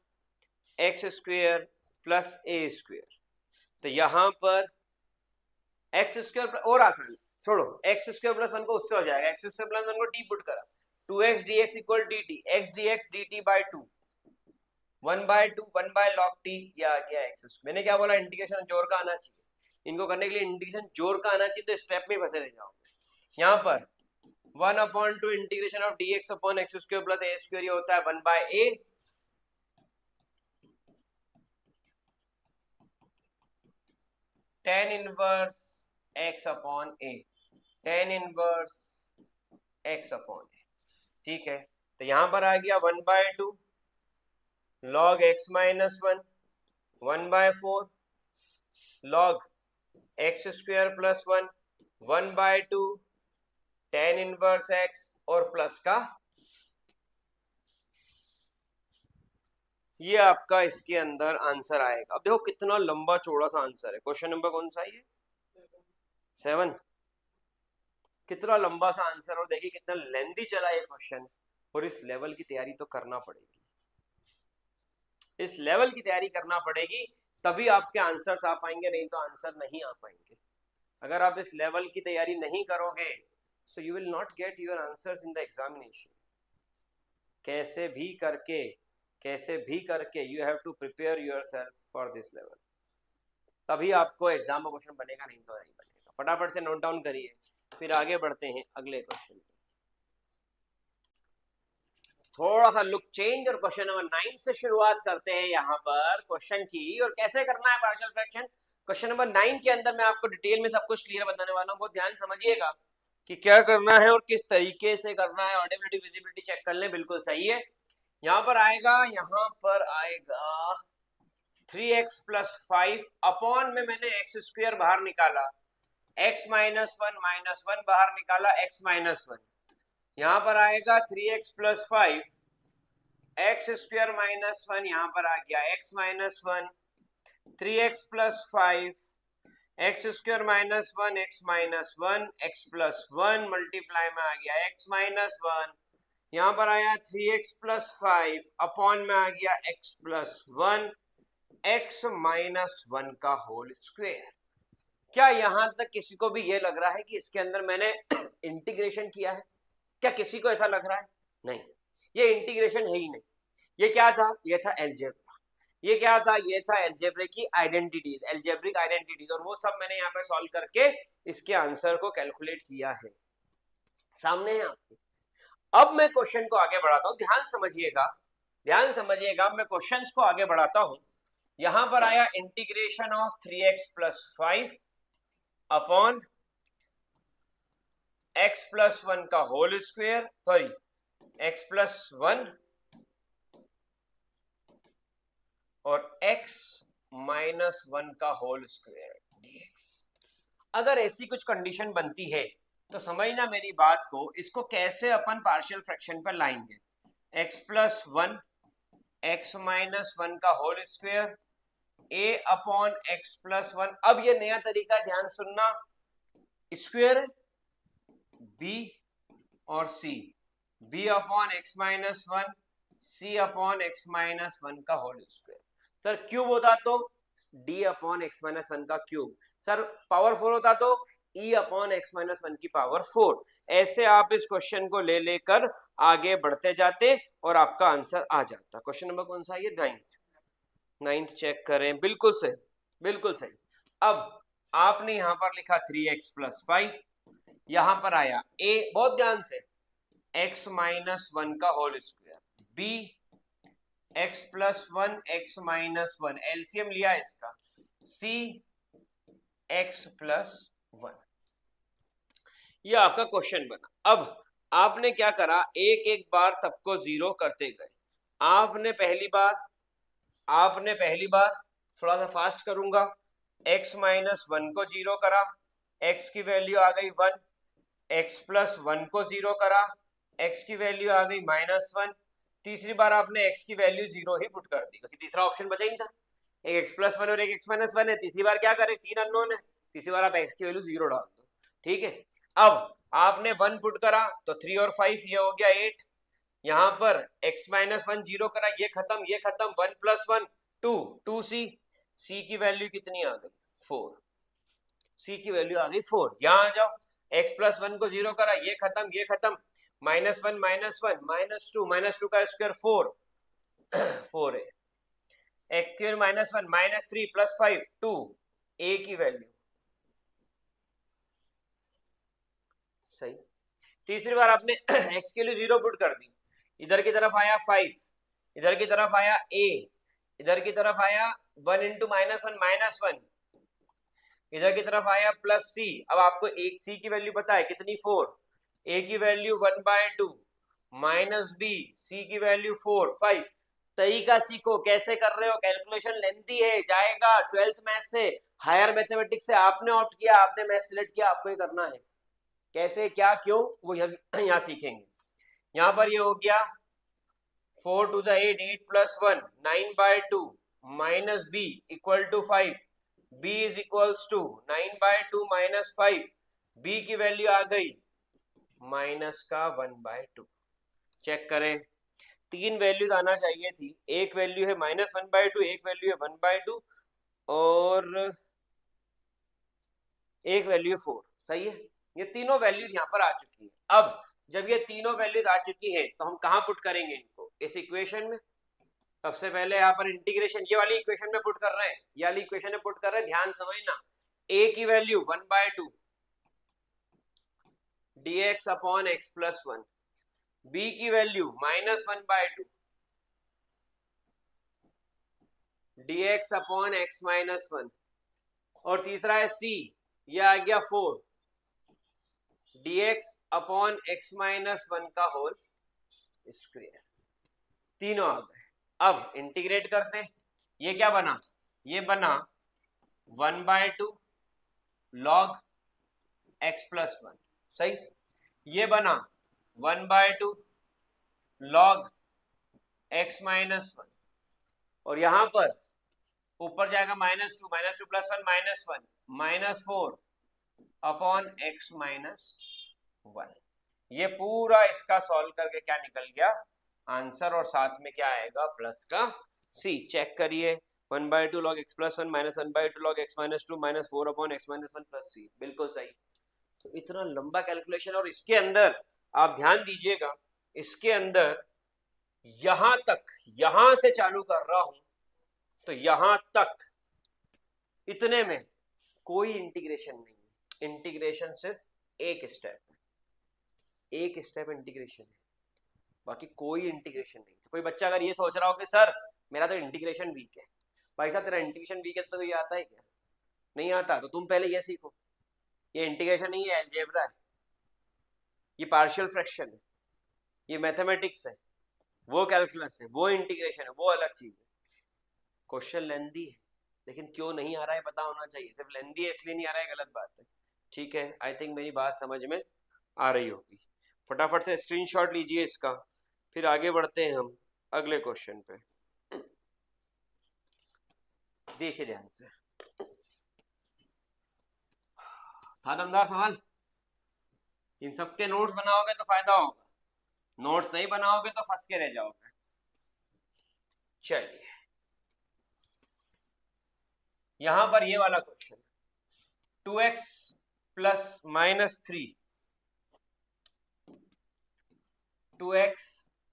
x² plus a², तो यहाँ पर x² और आसान, छोड़ो x² प्लस 1 को उससे हो जाएगा, x² प्लस 1 को t पुट करा, 2x dx equal dt, x dx dt by 2, 1/2 1 by log t, ये आ गया x। मैंने क्या बोला, इंटीग्रेशन जोर का आना चाहिए, इनको करने के लिए इंटीग्रेशन जोर का आना चाहिए, तो स्टेप में फंसे रह जाओगे। यहाँ पर 1/2 integration of dx upon x² plus a², ये होता है 1/a, tan inverse x upon a, tan inverse x upon A, ठीक है। तो यहां पर आ गया 1/2 log x minus 1, 1/4 log x square plus 1, 1/2 tan inverse x और प्लस का ये आपका इसके अंदर आंसर आएगा। अब देखो कितना लंबा चौड़ा सा आंसर है। क्वेश्चन नंबर कौन सा है ये? 7। कितना लंबा सा आंसर और देखिए कितना लेंथी चला ये क्वेश्चन। और इस लेवल की तैयारी तो करना पड़ेगी, इस लेवल की तैयारी करना पड़ेगी, तभी आपके आंसर्स आ पाएंगे, नहीं तो आंसर नहीं आ पाएंगे। अगर आप इस लेवल की तैयारी नहीं करोगे so you will not get your answers in the examination. कैसे भी करके you have to prepare yourself for this level, तभी आपको एग्जाम में क्वेश्चन बनेगा, नहीं तो नहीं बनेगा। फटाफट से नोट डाउन करिए, फिर आगे बढ़ते हैं अगले क्वेश्चन पे। थोड़ा सा लुक चेंज और क्वेश्चन नंबर 9 से शुरुआत करते हैं यहाँ पर क्वेश्चन की, और कैसे करना है पार्शियल फ्रैक्शन। क्वेश्चन नंबर 9 के अंदर मैं आपको डिटेल में सब कुछ क्लियर बताने वाला हूँ। बहुत ध्यान समझिएगा कि क्या करना है और किस तरीके से करना है। ऑडिबिलिटी विजिबिलिटी चेक कर ले, बिल्कुल सही है। यहाँ पर आएगा 3x प्लस 5 अपॉन में मैंने एक्स स्क्वायर बाहर निकाला, x माइनस 1 माइनस 1 बाहर निकाला, x माइनस 1। यहाँ पर आएगा 3x plus 5 x square minus 1, यहाँ पर आ गया x minus 1, 3x plus 5 x square minus 1 x minus 1 x plus 1 multiply में आ गया x माइनस 1। यहाँ पर आया 3x प्लस 5 अपॉन में आ गया x प्लस 1 x माइनस 1 का होल स्क्वायर। क्या यहां तक किसी को भी ये लग रहा है कि इसके अंदर मैंने इंटीग्रेशन किया है? क्या किसी को ऐसा लग रहा है? नहीं, ये इंटीग्रेशन है ही नहीं। ये क्या था? ये था एलजेब्रा। ये क्या था? ये था एलजेब्रा की आइडेंटिटीज, एलजेब्रिक आइडेंटिटीज, और वो सब मैंने यहाँ पे सॉल्व करके इसके आंसर को कैलकुलेट किया है, सामने है आपके। अब मैं क्वेश्चन को आगे बढ़ाता हूं, ध्यान समझिएगा। मैं क्वेश्चंस को आगे बढ़ाता हूं। यहां पर आया integration of 3x plus 5 upon x plus 1 का whole square, sorry x plus 1 और x माइनस 1 का होल स्क्वायर dx। अगर ऐसी कुछ कंडीशन बनती है तो समझना मेरी बात को, इसको कैसे अपन पार्शियल फ्रैक्शन पर लाएंगे। x प्लस 1 x माइनस 1 का whole square a upon x plus 1। अब ये नया तरीका, ध्यान सुनना, स्क्वायर b और c, b upon x minus 1 c upon x minus 1 का होल स्क्वायर। सर क्यूब होता तो d अपॉन x माइनस 1 का क्यूब, सर पावर 4 होता तो e अपॉन x माइनस 1 की पावर 4। ऐसे आप इस क्वेश्चन को ले लेकर आगे बढ़ते जाते और आपका आंसर आ जाता। क्वेश्चन नंबर कौन सा है ये? 9th चेक करें, बिल्कुल सही, बिल्कुल सही। अब आपने यहां पर लिखा 3x प्लस 5, यहां पर आया a, बहुत ध्यान से, x माइनस 1 का whole square, b x plus 1 x minus 1, LCM लिया इसका, c x प्लस 1। ये आपका क्वेश्चन बना। अब आपने क्या करा, एक एक बार सबको जीरो करते गए। आपने पहली बार थोड़ा सा फास्ट करूंगा, x माइनस 1 को जीरो करा, x की वैल्यू आ गई 1, x प्लस 1 को जीरो करा, x की वैल्यू आ गई माइनस 1। तीसरी बार आपने x की वैल्यू जीरो ही पुट कर दी, क्योंकि तीसरा ऑप्शन बचा ही था, एक x प्लस 1 और एक x माइनस 1 है। तीसरी बार क्या करें, 3 अननोन है, तीसरी बार आप x की वैल्यू जीरो डाल दो, ठीक है। अब आपने 1 पुट करा तो 3 और 5 ये हो गया 8, यहां पर x माइनस 1 जीरो करा, ये खत्म 1 प्लस 1 2, 2c की वैल्यू कितनी आ गई 4, c की वैल्यू आ गई 4। यहां आ जाओ, x प्लस 1 को जीरो करा, ये खत्म माइनस 1 माइनस 2 का स्क्वायर 4 4 है, actual minus 1 minus 3 plus 5 2, a की वैल्यू सही। तीसरी बार आपने x के लिए जीरो पुट कर दी, इधर की तरफ आया 5, इधर की तरफ आया a, इधर की तरफ आया 1 इंटू माइनस 1 माइनस 1, इधर की तरफ आया प्लस c। अब आपको एक c की वैल्यू पता है कितनी 4, ए की वैल्यू 1/2 माइनस बी, सी की वैल्यू 4 5। तरीका सीखो कैसे कर रहे हो, कैलकुलेशन लेंथी है, जाएगा 12th मैथ से, हायर मैथमेटिक्स से आपने ऑप्ट किया, आपने मैथ सिलेक्ट किया, आपको ही करना है। कैसे क्या क्यों वो यहाँ सीखेंगे। यहाँ पर ये हो गया 4 2 8, 8 + 1 9/2 minus b equal to 5, b is equals to 9/2 minus 5, b की वैल्यू आ गई माइनस का 1/2। चेक करें, तीन वैल्यूज आना चाहिए थी, एक वैल्यू है -1/2, एक वैल्यू है 1/2 और एक वैल्यू है 4। सही है, ये तीनों वैल्यूज यहाँ पर आ चुकी है। अब जब ये तीनों वैल्यूज आ चुकी है तो हम कहाँ पुट करेंगे इनको, इस इक्वेशन में। सबसे पहले यहाँ पर इंटीग्रेशन ये वाली इक्वेशन में पुट कर रहे हैं, ये वाली इक्वेशन में पुट कर रहे हैं, ध्यान समझना। a की value 1/2 dx upon x + 1, b की वैल्यू -1/2 dx अपॉन x - 1, और तीसरा है c, ये आ गया 4 dx अपॉन x - 1 का होल स्क्वायर। तीनों आ गए। अब इंटीग्रेट करते हैं, ये क्या बना, ये बना 1/2 log x + 1। सही, ये बना 1/2 log x - 1, और यहां पर ऊपर जाएगा -2 -2 + 1 -1 -4 अपॉन x - 1। ये पूरा इसका सॉल्व करके क्या निकल गया आंसर, और साथ में क्या आएगा प्लस का c। चेक करिए, 1/2 log x + 1 -1/2 log x - 2 -4 upon x - 1 plus c। बिल्कुल सही। तो इतना लंबा कैलकुलेशन, और इसके अंदर आप ध्यान दीजिएगा, इसके अंदर यहां तक, यहां से चालू कर रहा हूं तो यहां तक इतने में कोई इंटीग्रेशन नहीं है। इंटीग्रेशन सिर्फ एक स्टेप है, एक स्टेप इंटीग्रेशन है, बाकी कोई इंटीग्रेशन नहीं। तो कोई बच्चा अगर ये सोच रहा हो कि सर मेरा तो इंटीग्रेशन वीक है, भाई साहब तेरा इंटीग्रेशन वीक है तो ये आता है क्या, नहीं आता, तो तुम पहले ये सीखो, ये इंटीग्रेशन नहीं है, अलजेब्रा है, ये पार्शियल फ्रैक्शन है, ये मैथमेटिक्स है, वो कैलकुलस है, वो इंटीग्रेशन है, वो अलग चीज है। क्वेश्चन लेंदी है, लेकिन क्यों नहीं आ रहा है पता होना चाहिए, सिर्फ लेंदी है इसलिए नहीं आ रहा है गलत बात है। ठीक है, आई थिंक मेरी बात समझ में आ रही होगी। फटाफट से स्क्रीनशॉट लीजिए इसका, फिर आगे बढ़ते हैं हम अगले क्वेश्चन पे। देखिए ध्यान से, था दमदार सवाल, इन सबके नोट्स बनाओगे तो फायदा होगा, नोट्स नहीं बनाओगे तो फंस के रह जाओगे। चलिए, यहां पर ये वाला question, 2x + -3 2x -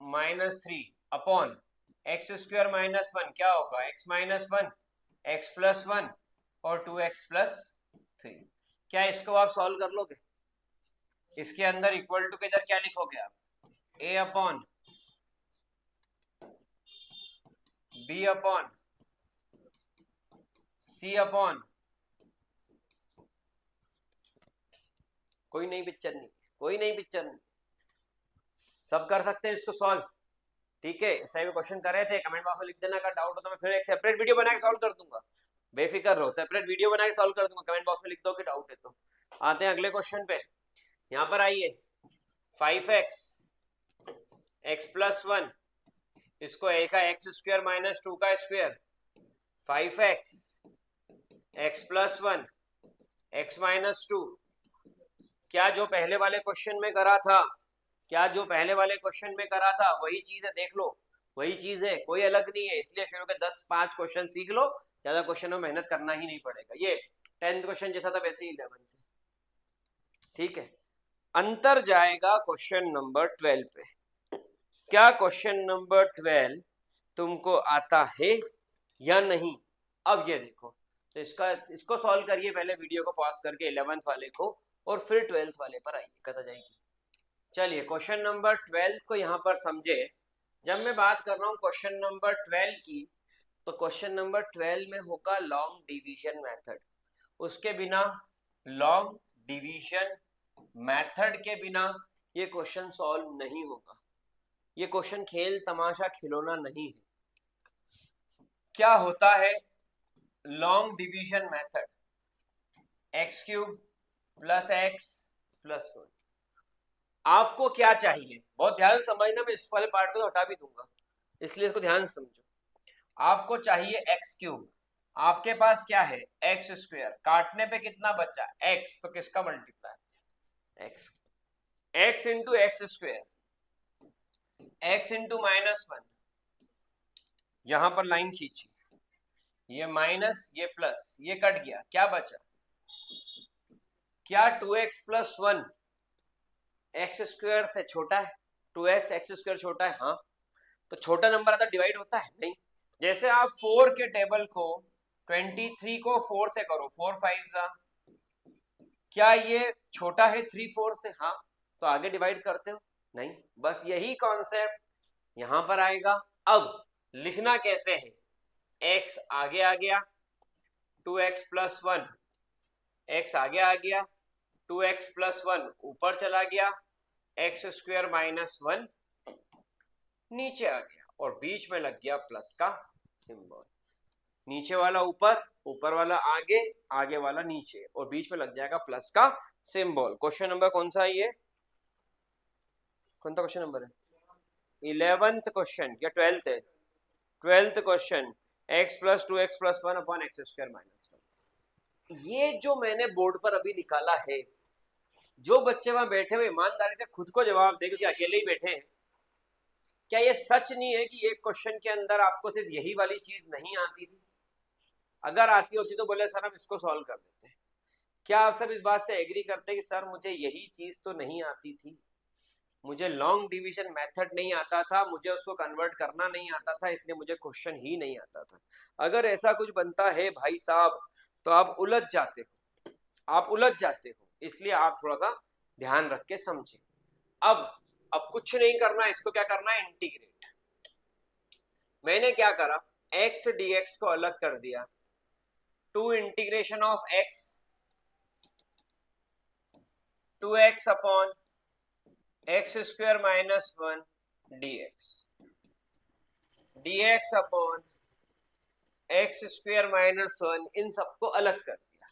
3 upon x² - 1 क्या होगा, x - 1 x + 1 और 2x + 3। क्या इसको आप सॉल्व कर लोगे, इसके अंदर इक्वल टू के इधर क्या लिखोगे आप, a upon b upon c upon, कोई नई पिक्चर नहीं, कोई नई पिक्चर नहीं, सब कर सकते हैं इसको सॉल्व। ठीक है, इस टाइप क्वेश्चन कर रहे थे, कमेंट बॉक्स में लिख देना, अगर डाउट हो तो मैं फिर एक सेपरेट वीडियो बना के सॉल्व कर दूंगा, बेफिक्र रहो, सेपरेट वीडियो बना के सॉल्व कर दूंगा, कमेंट बॉक्स में लिख दो कि डाउट है तो। आते हैं अगले क्वेश्चन पे, यहाँ पर आइए, 5x x + 1, इसको a का x² - 2 का स्क्वायर, 5x x + 1 x - 2, क्या जो पहले वाले क्वेश्चन में करा था, क्या जो पहले वाले क्वेश्चन में करा था वही चीज है, देख लो वही चीज है, कोई अलग नहीं है। इसलिए शुरू के 10-5 क्वेश्चन सीख लो, ज्यादा क्वेश्चन में मेहनत करना ही नहीं पड़ेगा। ये 10th क्वेश्चन जैसा था वैसे ही 11th। ठीक है, अंतर जाएगा क्वेश्चन नंबर 12 पे। क्या क्वेश्चन नंबर 12 तुमको आता है या नहीं, अब ये देखो। तो इसको सॉल्व करिए, पहले वीडियो को पॉज करके 11th वाले को, और फिर 12th वाले पर आइए, कत जाएगी। चलिए, क्वेश्चन नंबर 12 को यहाँ पर समझे। जब मैं बात कर रहा हूँ क्वेश्चन नंबर 12 की, तो क्वेश्चन नंबर 12 में होगा लॉन्ग डिवीजन मेथड। उसके बिना, लॉन्ग डिवीजन मेथड के बिना ये क्वेश्चन सॉल्व नहीं होगा। ये क्वेश्चन खेल तमाशा खिलौना नहीं है। क्या होता है long division method, x cube plus x plus 1। आपको क्या चाहिए, बहुत ध्यान समझना, मैं इस वाले पार्ट को तो हटा भी दूंगा, इसलिए इसको ध्यान से समझो। आपको चाहिए एक्स क्यूब, आपके पास क्या है एक्स स्क्वायर, काटने पे कितना बचा एक्स, तो किसका multiply x, x into x square, x into -1, यहां पर लाइन खींची, ये माइनस ये प्लस, ये कट गया, क्या बचा, क्या 2x प्लस 1 एक्स स्क्वायर से छोटा है, 2x एक्स स्क्वायर छोटा है, हाँ, तो छोटा नंबर आता डिवाइड होता है नहीं। जैसे आप 4 के टेबल को 23 को 4 से करो, 4 5 जा, क्या ये छोटा है 3 4 से, हाँ, तो आगे डिवाइड करते हो नहीं। बस यही कॉन्सेप्ट यहां पर आएगा। अब लिखना कैसे है, x आगे आ गया, 2x प्लस 1, x आगे आ गया, 2x प्लस 1 ऊपर चला गया, एक्स स्क्वायर -1 नीचे आ गया, और बीच में लग गया प्लस का सिंबल। नीचे वाला ऊपर, ऊपर वाला आगे, आगे वाला नीचे, और बीच में लग जाएगा प्लस का सिंबल। क्वेश्चन नंबर कौन सा है ये, कौन सा क्वेश्चन नंबर है, 11th क्वेश्चन या 12th है, 12th question, x plus 2x plus 1 upon x square -1। ये जो मैंने बोर्ड पर अभी निकाला है, जो बच्चे वहां बैठे हुए ईमानदारी से खुद को जवाब दे, क्योंकि अकेले ही बैठे हैं, क्या ये सच नहीं है कि एक क्वेश्चन के अंदर आपको सिर्फ यही वाली चीज नहीं आती थी, अगर आती होती तो बोले सर हम इसको सॉल्व कर देते। क्या आप सब इस बात से एग्री करते हैं कि सर मुझे यही चीज तो नहीं आती थी, मुझे लॉन्ग डिवीजन मेथड नहीं आता था, मुझे उसको कन्वर्ट करना नहीं आता था, इसलिए मुझे क्वेश्चन ही नहीं आता था। अगर ऐसा कुछ बनता है भाई साहब तो आप उलझ जाते हो, आप उलझ जाते हो, इसलिए आप थोड़ा सा ध्यान रख के समझें। अब कुछ नहीं करना, इसको क्या करना है, इंटीग्रेट। मैंने क्या करा, x dx को अलग कर दिया, two integration of x 2x upon x square -1 dx upon x square -1, इन सबको अलग कर दिया।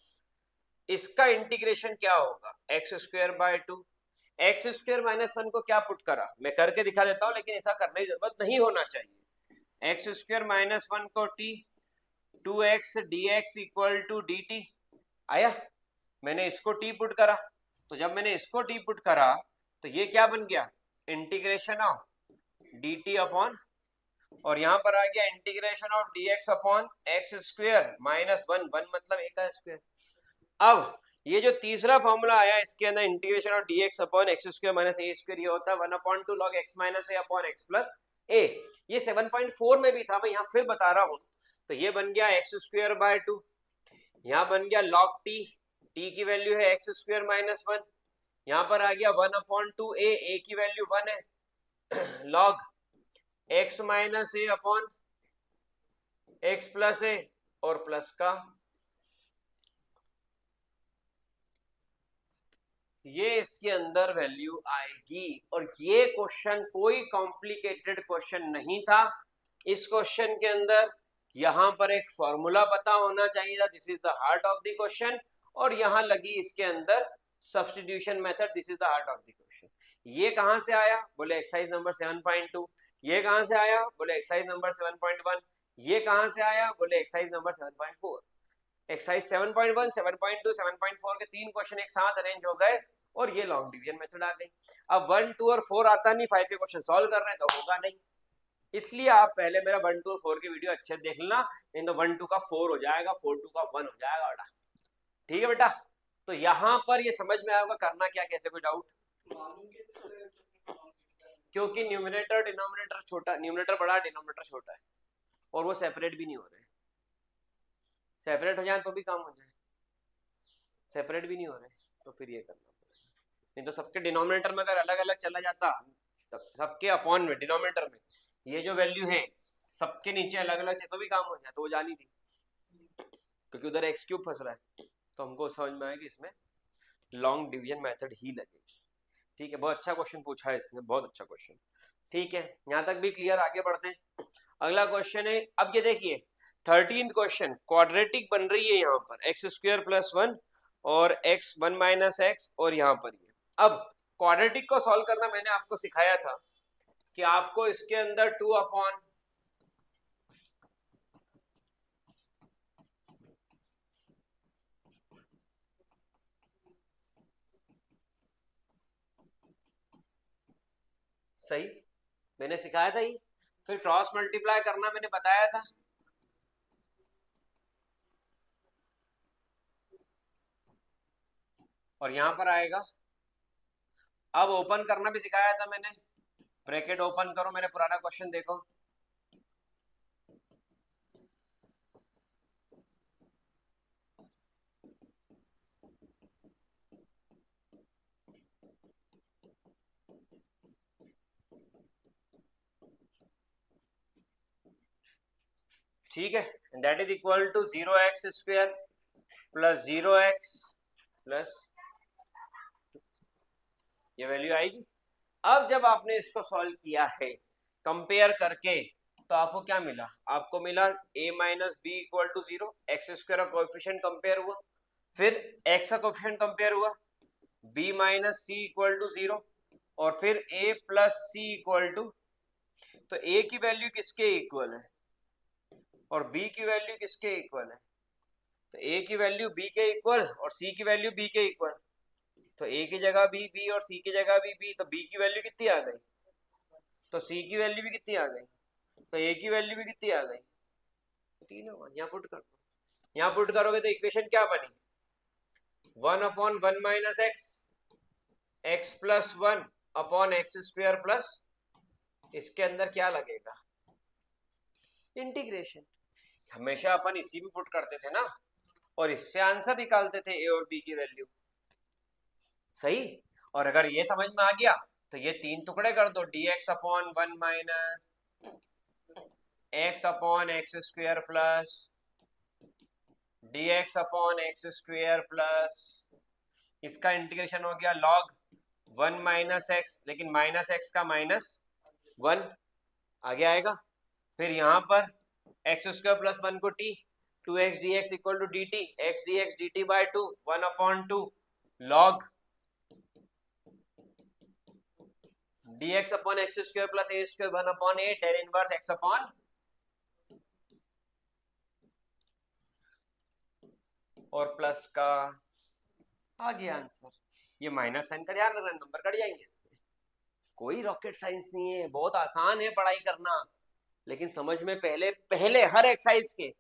इसका इंटीग्रेशन क्या होगा, x square by 2, x square -1 को क्या पुट करा, मैं करके दिखा देता हूं, लेकिन ऐसा करने की जरूरत नहीं होना चाहिए। एक्स स्क्वायर -1 को t, 2x dx equal to dt आया, मैंने इसको t पुट करा, तो जब मैंने इसको t पुट करा तो ये क्या बन गया, इंटीग्रेशन ऑफ dt अपॉन, और यहां पर आ गया integration of dx upon x square -1, 1 मतलब a का स्क्वायर। अब ये जो तीसरा फॉर्मूला आया इसके अंदर integration of dx upon x square minus A square, ये होता है 1/2 log x माइनस ए अपॉन एक्स प्लस ए। ये 7.4 में भी था, मैं यहाँ फिर बता रहा हूँ। तो ये बन गया एक्स स्क्वायर बाय 2, यहाँ बन गया log t, t की वैल्यू है एक्स स्क्वायर -1, यहाँ पर आ गया 1/2 a की वैल्यू 1 है, log x माइनस ए अपॉन एक्स प्लस ए, और प्लस का ये इसके अंदर वैल्यू आएगी। और ये क्वेश्चन कोई कॉम्प्लिकेटेड क्वेश्चन नहीं था। इस क्वेश्चन के अंदर यहां पर एक फॉर्मूला पता होना चाहिए था, this is the heart of the question, और यहां लगी इसके अंदर substitution method, this is the heart of the question. ये कहां से आया, बोले एक्सरसाइज नंबर 7.2। ये कहां से आया, बोले एक्सरसाइज नंबर 7.1। ये कहां से आया, बोले एक्सरसाइज नंबर 7.4। एक्सरसाइज 7.1, 7.2, 7.4 के 3 क्वेश्चन एक साथ अरेंज हो गए, और ये लॉन्ग डिवीजन मेथड आ गई। अब 1, 2 और 4 आता नहीं, 5 के क्वेश्चन सॉल्व कर रहे हैं तो होगा नहीं, इसलिए आप पहले मेरा 1, 2 और 4 की वीडियो अच्छे देख लेना, नहीं तो 1, 2 का 4 हो जाएगा, 4, 2 का 1 हो जाएगा बेटा। ठीक है बेटा, तो यहाँ पर ये समझ में आएगा करना क्या, कैसे, कोई डाउट? क्योंकि न्यूमरेटर डिनोमिनेटर छोटा, न्यूमरेटर बड़ा डिनोमिनेटर छोटा है, और वो सेपरेट भी नहीं हो रहे। सेपरेट हो जाए तो भी काम हो जाए, सेपरेट भी नहीं हो रहे, तो फिर ये करना पड़ेगा। नहीं तो सबके डिनोमिनेटर में अगर अलग अलग चला जाता, सबके अपॉन में डिनोमिनेटर में ये जो वैल्यू है सबके नीचे अलग अलग है तो भी काम हो जाए, तो वो जानी थी, क्योंकि उधर एक्स क्यूब फंस रहा है। तो हमको समझ में आया कि इसमें लॉन्ग डिवीजन मेथड ही लगेगी। ठीक है, बहुत अच्छा क्वेश्चन पूछा है इसने, बहुत अच्छा क्वेश्चन। ठीक है, यहाँ तक भी क्लियर, आगे बढ़ते हैं। अगला क्वेश्चन है, अब ये देखिए 13th क्वेश्चन, क्वाड्रेटिक बन रही है यहाँ पर एक्स स्क्वायर प्लस वन और एक्स वन माइनस एक्स, और यहाँ पर ये अब क्वाड्रेटिक को सॉल्व करना मैंने आपको सिखाया था कि आपको इसके अंदर 2 अपॉन सही मैंने सिखाया था ये, फिर क्रॉस मल्टीप्लाई करना मैंने बताया था, और यहां पर आएगा। अब ओपन करना भी सिखाया था मैंने, ब्रैकेट ओपन करो, मेरे पुराना क्वेश्चन देखो। ठीक है, that is equal to 0x² plus 0x plus, ये वैल्यू आएगी। अब जब आपने इसको सॉल्व किया है कंपेयर करके, तो आपको क्या मिला? आपको मिला a minus b equal to 0, x square का कोएफिशिएंट कंपेयर हुआ, फिर x का कोएफिशिएंट कंपेयर हुआ, b minus c equal to 0, और फिर a plus c equal to, तो a की वैल्यू किसके इक्वल है और b की वैल्यू किसके इक्वल है? तो a की वैल्यू b के इक्वल और c की वैल्यू b के इक्वल, तो a की जगह b और c की जगह b, तो b की वैल्यू कितनी आ गई? तो c की वैल्यू भी कितनी आ गई? तो a की वैल्यू भी कितनी आ गई? 3 होगा। यहाँ पुट कर दो, यहाँ पुट करोगे तो इक्वेशन क्या बनी? 1/1 minus x, x plus one upon x square plus, इसके अंदर क्या लगेगा? इंटीग्रेशन। हमेशा अपन इसी में पुट करते थे ना, और इससे आंसर निकालते थे ए और बी की वैल्यू। सही। और अगर ये समझ में आ गया तो ये 3 टुकड़े कर दो, dx upon 1 minus x upon x square plus dx upon x square plus, इसका इंटीग्रेशन हो गया log 1 माइनस एक्स, लेकिन माइनस एक्स का माइनस 1 आगे आएगा। फिर यहाँ पर एक्स स्क्वायर प्लस 1 को t, 2x dx equal to dt, x dx dt by 2, 1/2 log dx upon x square plus a square 1/8 tan inverse x upon, और plus का आ गया आंसर। ये माइनस साइन का ध्यान रखना, नंबर कट जाएंगे इसमें, कोई रॉकेट साइंस नहीं है, बहुत आसान है पढ़ाई करना, लेकिन समझ में पहले पहले हर एक्सरसाइज के,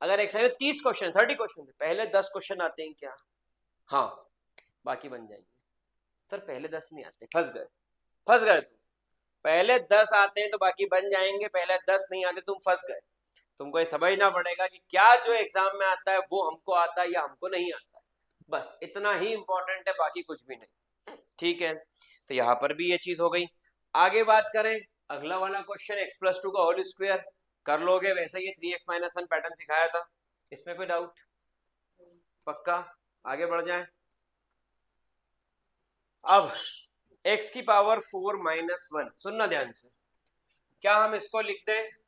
अगर एक्सरसाइज में 30 क्वेश्चन 30 क्वेश्चन थे, पहले 10 क्वेश्चन आते हैं क्या? हाँ, बाकी बन जाएंगे। सर पहले 10 नहीं आते, फंस गए, फंस गए तुम। पहले 10 आते हैं तो बाकी बन जाएंगे, पहले 10 नहीं आते तुम फंस गए। तुमको ये समझना पड़ेगा कि क्या जो एग्जाम में आता है वो हमको आता है या हमको नहीं आता है, बस इतना ही इंपॉर्टेंट है, बाकी कुछ भी नहीं। ठीक है, तो यहाँ पर भी ये चीज हो गई। आगे बात करें, अगला वाला क्वेश्चन x प्लस 2 का होल स्क्वायर कर लोगे, वैसे ही 3x माइनस 1 पैटर्न सिखाया था, इसमें कोई डाउट? पक्का? आगे बढ़ जाए। अब x की पावर 4 माइनस 1, सुनना ध्यान से, क्या हम इसको लिख दें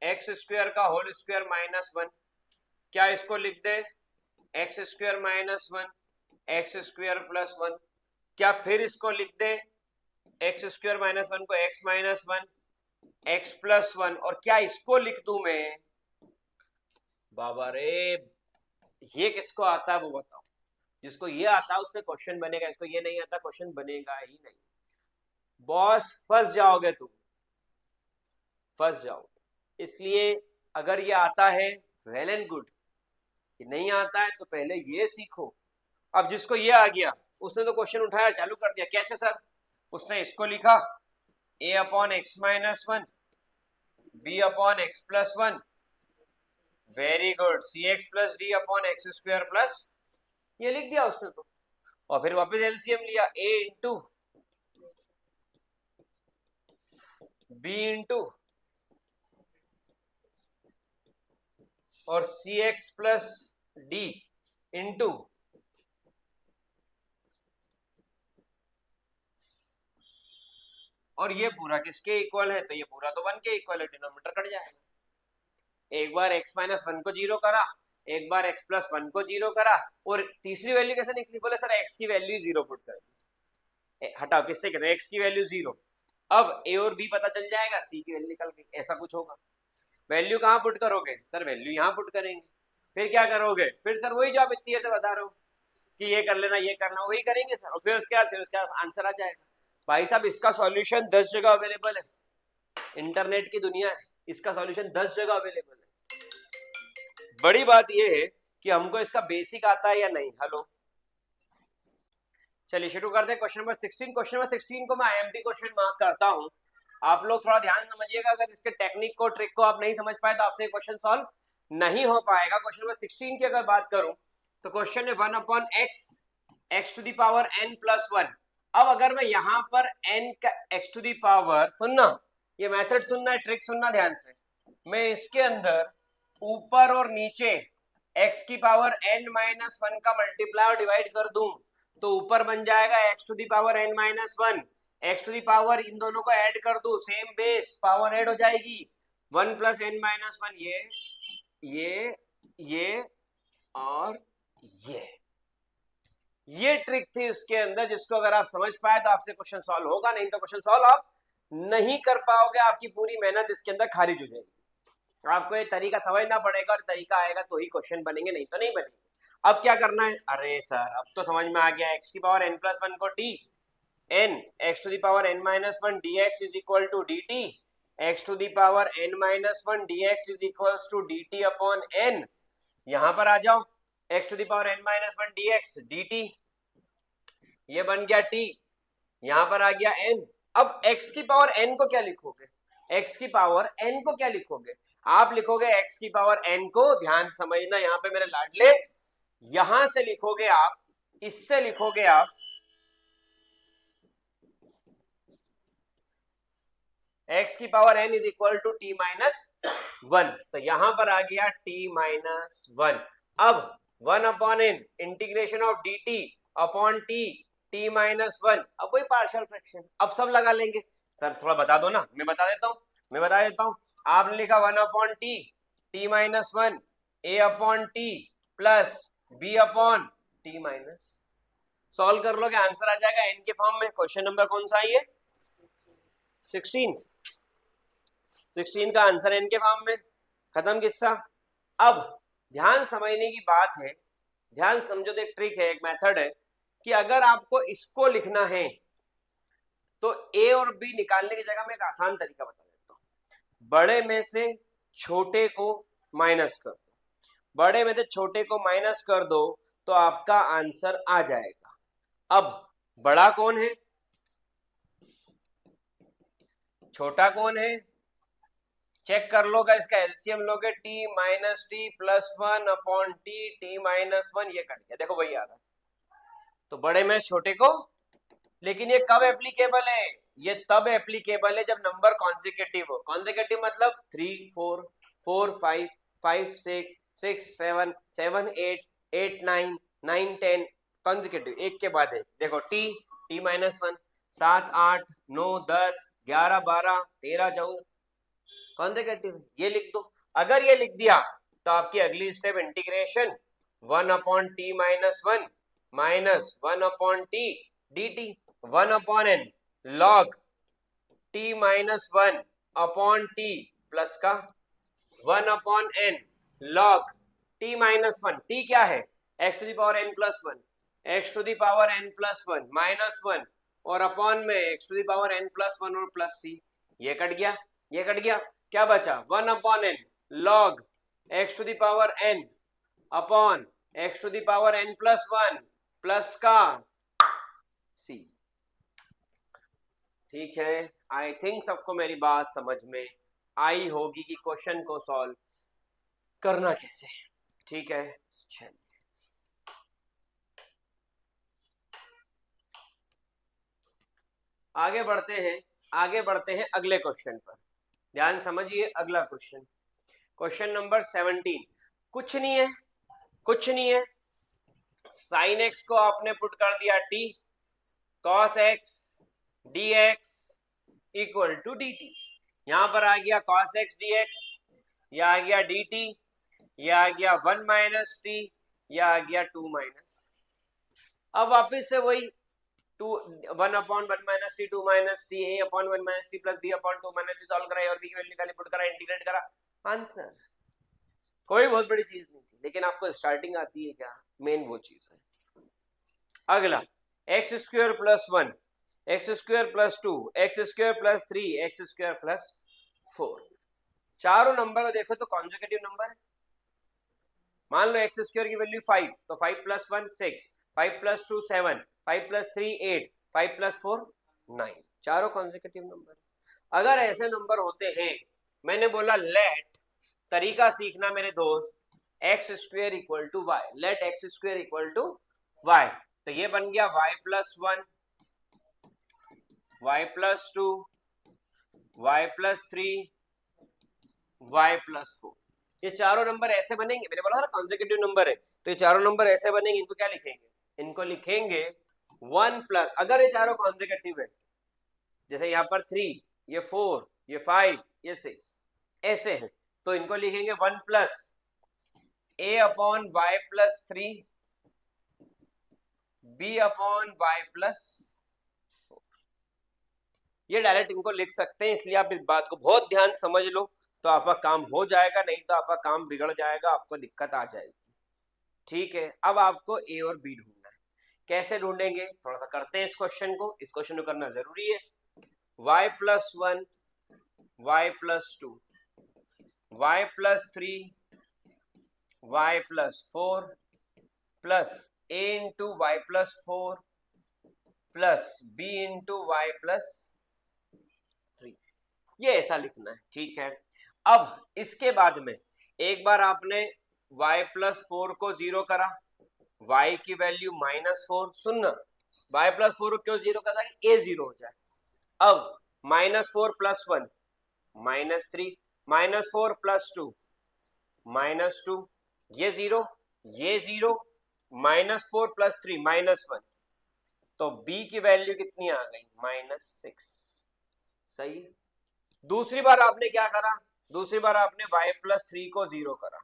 एक्स स्क्वायर का होल स्क्वायर माइनस 1, क्या इसको लिख दे X square minus 1 X square plus 1, क्या फिर इसको लिख दे एक्स स्क्वायर माइनस 1 को एक्स माइनस 1 एक्स प्लस 1, और क्या इसको लिख दूं मैं? बाबा रे, ये किसको आता है वो बताओ? जिसको ये आता है उससे क्वेश्चन बनेगा, इसको ये नहीं आता क्वेश्चन बनेगा ही नहीं। बॉस फंस जाओगे तुम, फंस जाओगे। इसलिए अगर ये आता है वेल एंड गुड, कि नहीं आता है तो पहले ये सीखो। अब जिसको ये आ गया उसने तो क्वेश्चन उठाया चालू कर दिया, कैसे सर? उसने इसको लिखा a upon x minus 1 b upon x plus 1, very good, c x plus d upon x square plus, ये लिख दिया उसने तो। और फिर वापस एलसीएम लिया, a इंटू बी इंटू और सी एक्स प्लस डी इंटू और ये पूरा किसके इक्वल है, तो ये पूरा तो 1 के इक्वल है, डिनोमिनेटर कट जाएगा। एक बार x माइनस 1 को 0 करा, एक बार x प्लस 1 को 0 करा, और तीसरी वैल्यू कैसे निकली, बोले सर x की वैल्यू 0 पुट कर, हटाओ किससे कहते हैं, x की वैल्यू 0। अब a और b पता चल जाएगा, c की वैल्यू निकल गई, ऐसा कुछ होगा। वैल्यू कहाँ पुट करोगे, सर वैल्यू यहाँ पुट करेंगे। फिर क्या करोगे, फिर सर वही जो आप इतनी देर से बता रहे हो कि ये कर लेना ये करना, वही करेंगे सर, और फिर उसके बाद आंसर आ जाएगा। भाई साहब इसका सॉल्यूशन 10 जगह अवेलेबल है, इंटरनेट की दुनिया है, इसका सॉल्यूशन 10 जगह अवेलेबल है। बड़ी बात ये है कि हमको इसका बेसिक आता है या नहीं। हेलो, चलिए शुरू करते हैं क्वेश्चन नंबर 16। क्वेश्चन नंबर 16 को मैं आईएमपी क्वेश्चन मार्क करता हूं, आप लोग थोड़ा ध्यान समझिएगा, अगर इसके टेक्निक को ट्रिक को आप नहीं समझ पाए तो आपसे क्वेश्चन सॉल्व नहीं हो पाएगा। क्वेश्चन नंबर 16 की अगर बात करूं तो क्वेश्चन है 1 upon x, x to the power n plus 1। अब अगर मैं यहां पर n का x टू द पावर, सुनना ये मेथड सुनना है, ट्रिक सुनना ध्यान से, मैं इसके अंदर ऊपर और नीचे x की पावर n माइनस 1 का मल्टीप्लाई और डिवाइड कर दूं तो ऊपर बन जाएगा x to the power n minus 1, x to the power इन दोनों को ऐड कर दूं, सेम बेस पावर ऐड हो जाएगी, 1 प्लस n माइनस 1, ये और ये ट्रिक थी उसके अंदर, जिसको अगर आप समझ पाए तो आपसे क्वेश्चन सॉल्व होगा, नहीं तो क्वेश्चन सॉल्व आप नहीं कर पाओगे, आपकी पूरी मेहनत इसके अंदर खारिज हो जाएगी। आपको ये तरीका समझना पड़ेगा, और तरीका आएगा तो ही क्वेश्चन बनेंगे, नहीं तो नहीं बनेंगे। अब क्या करना है, अरे सर अब तो समझ में आ गया, एक्स की पावर n प्लस 1 को t n x to the power n minus 1 dx is equal to dt, x to the power n minus 1 dx is equal to dt upon n। यहां पर आ जाओ, x to the power n minus 1 dx dt, ये बन गया t, यहां पर आ गया n। अब x की पावर n को क्या लिखोगे, x की पावर n को क्या लिखोगे, आप लिखोगे x की पावर n को, ध्यान से समझना यहां पे मेरे लाडले, यहां से लिखोगे आप, इससे लिखोगे आप x की power n is equal to t minus 1, तो यहां पर आ गया t माइनस 1। अब 1 upon n integration of dt upon t minus 1, अब वही पार्शियल फ्रैक्शन, अब सब लगा लेंगे। सर थोड़ा बता दो ना, मैं बता देता हूं, आपने लिखा 1 upon t minus 1 a upon t plus b upon t minus, solve कर लोगे आंसर आ जाएगा n के फॉर्म में। क्वेश्चन नंबर कौन सा है ये, 16 का आंसर n के फॉर्म में, खत्म किस्सा। अब ध्यान समझने की बात है, ध्यान समझो, तो एक ट्रिक है, एक मेथड है कि अगर आपको इसको लिखना है तो a और b निकालने की जगह मैं एक आसान तरीका बता देता हूं, बड़े में से छोटे को माइनस कर दो, बड़े में से छोटे को माइनस कर दो तो आपका आंसर आ जाएगा। अब बड़ा कौन है, छोटा कौन है, चेक कर लो, अगर इसका एलसीएम लोगे t minus T plus 1 upon t minus 1, ये कट गया, देखो वही आ रहा, तो बड़े में छोटे को। लेकिन ये कब एप्लीकेबल है, ये तब एप्लीकेबल है जब नंबर कॉन्जिक्यूटिव हो, कॉन्जिक्यूटिव मतलब 3 4 4 5 5 6 6 7 7 8 8 9 9 10 कॉन्जिक्यूटिव, एक के बाद है, देखो t माइनस 1 7 8 9 10 11 12 13 14 कॉन्जिक्यूटिव है, ये लिख दो। अगर ये लिख दिया तो आपकी अगली step integration 1 upon t minus 1 minus 1 upon t dt, 1 upon n log t minus 1 upon t plus का 1 upon n log t minus 1, t क्या है, x to the power n plus 1, x to the power n plus 1 minus 1 और upon में x to the power n plus 1 और plus c, ये cut गया, ये cut गया, क्या बचा 1 upon n log x to the power n upon x to the power n plus 1 plus का c। ठीक है, आई थिंक सबको मेरी बात समझ में आई होगी कि क्वेश्चन को सॉल्व करना कैसे। ठीक है, चलिए आगे बढ़ते हैं अगले क्वेश्चन पर, ध्यान समझिए अगला क्वेश्चन, क्वेश्चन नंबर 17। कुछ नहीं है, साइन एक्स को आपने पुट कर दिया t, cos x dx equal to d t. यहां पर आ गया cos x dx, यह आ गया dt, यह आ गया 1 माइनस टी, यह आ गया 2 माइनस। अब वापस से वही 1 upon 1 minus T 2 minus T a upon 1 minus T plus b upon 2 minus T solve करा और b की वैल्यू निकाली, पुट करा, इंटीग्रेट करा, आंसर। कोई बहुत बड़ी चीज नहीं थी, लेकिन आपको स्टार्टिंग आती है क्या, मेन वो चीज है। अगला x square plus 1, X square plus 2, x square plus 3, x square plus 4। चारों नंबर को देखो तो कॉन्जुगेटिव नंबर है। मान लो एक्स स्क्वायर की वैल्यू 5, तो 5 प्लस 1 6, 5 प्लस 2 7, 5 प्लस 3 8, 5 प्लस 4 9। चारों कॉन्जुगेटिव नंबर। अगर ऐसे नंबर होते हैं, मैंने बोला लेट, तरीका सीखना मेरे दोस्त, x square equal to y, let x square equal to y, तो ये बन गया y plus 1, y plus 2, y plus 3, y plus 4। ये चारों नंबर ऐसे बनेंगे, मैंने बोला था कॉन्सेक्यूटिव नंबर है, तो ये चारों नंबर ऐसे बनेंगे। इनको क्या लिखेंगे, इनको लिखेंगे 1 प्लस, अगर ये चारों कॉन्सेक्यूटिव है, जैसे यहाँ पर 3, ये 4, ये 5, ये 6 ऐसे है, तो इनको लिखेंगे 1 plus a upon y plus 3, b upon y plus 4। ये डायरेक्ट इनको लिख सकते हैं, इसलिए आप इस बात को बहुत ध्यान समझ लो तो आपका काम हो जाएगा, नहीं तो आपका काम बिगड़ जाएगा, आपको दिक्कत आ जाएगी। ठीक है, अब आपको ए और बी ढूंढना है। कैसे ढूंढेंगे, थोड़ा सा करते हैं इस क्वेश्चन को, इस क्वेश्चन को करना जरूरी है। y plus 1, y plus 2, y plus 3, y plus 4 plus a into y plus 4 plus b into y plus 3, ये ऐसा लिखना है। ठीक है, अब इसके बाद में एक बार आपने y प्लस 4 को 0 करा, y की वैल्यू -4, सुनना y प्लस 4 को क्यों 0 करा, a 0 हो जाए। अब -4 प्लस 1 -3, -4 प्लस 2 -2, ये 0, ये 0, -4 प्लस 3 -1, तो b की वैल्यू कितनी आ गई, -6। सही है। दूसरी बार आपने क्या करा, दूसरी बार आपने y प्लस 3 को 0 करा,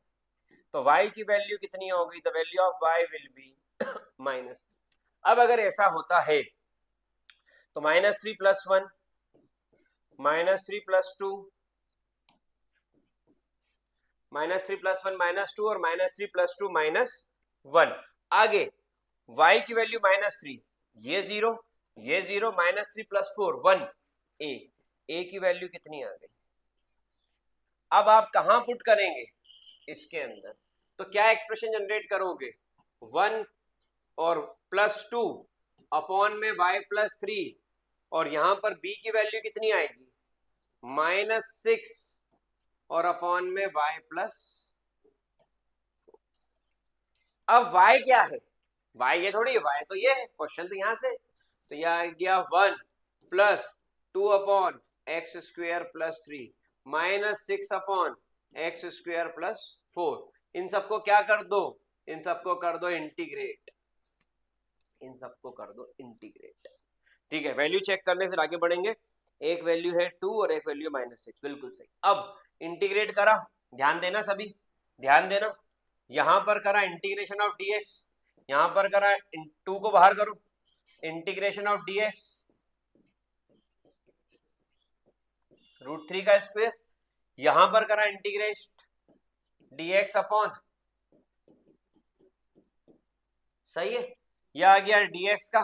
तो y की वैल्यू कितनी होगी, the value of y will be minus. अब अगर ऐसा होता है तो -3 प्लस 1, -3 प्लस 2, -3 प्लस 1 -2 और -3 प्लस 2 -1। आगे y की वैल्यू -3, ये 0, ये 0, -3 प्लस 4 1, a की वैल्यू कितनी आ गई। अब आप कहां पुट करेंगे, इसके अंदर, तो क्या एक्सप्रेशन जनरेट करोगे, 1 और +2 अपॉन में y प्लस 3, और यहां पर b की वैल्यू कितनी आएगी, -6 और अपॉन में y प्लस। अब y क्या है, y ये थोड़ी है, y तो ये है, क्वेश्चन तो यहां से, तो यह आ गया 1 plus 2 upon x square plus 3 -6 upon x square plus 4। इन सबको क्या कर दो, इन सबको कर दो इंटीग्रेट, इन सबको कर दो इंटीग्रेट। ठीक है, वैल्यू चेक करने फिर आगे बढ़ेंगे। एक वैल्यू है 2 और एक वैल्यू -6, बिल्कुल सही। अब इंटीग्रेट करा, ध्यान देना सभी, ध्यान देना, यहां पर करा इंटीग्रेशन ऑफ dx, यहां पर करा 2 को बाहर करो, इंटीग्रेशन ऑफ dx √3 का स्क्वायर, यहां पर करा इंटीग्रेशन dx अपॉन, सही है, यह आ गया dx का,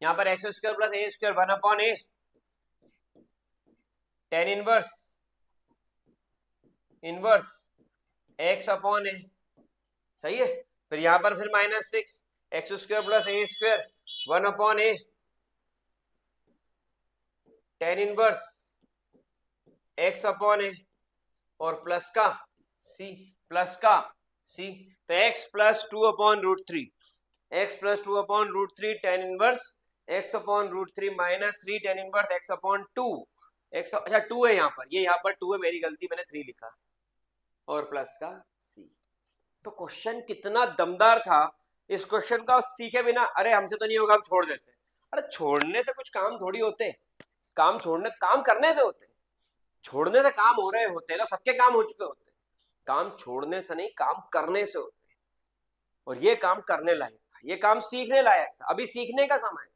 यहां पर x square plus a square 1 upon A, tan inverse x upon ए, सही है। फिर यहां पर फिर -6 x square plus a square 1 upon A, tan inverse x upon ए, और प्लस का c, प्लस का c, तो x plus 2 upon √3, x plus 2 upon √3 tan inverse x upon √3 -3 tan inverse x upon 2 x, अच्छा 2 है यहाँ पर, ये यहाँ पर 2 है, मेरी गलती, मैंने 3 लिखा, और प्लस का c। तो क्वेश्चन कितना दमदार था, इस क्वेश्चन का सीखे बिना अरे हमसे तो नहीं होगा, हम छोड़ देते। अरे छोड़ने से कुछ काम थोड़ी होते, काम छोड़ने, काम करने से होते, छोड़ने से काम हो रहे होते तो सबके काम हो चुके होते, काम छोड़ने से नहीं, काम करने से होते। और ये काम करने लायक था, ये काम सीखने लायक था, अभी सीखने का समय।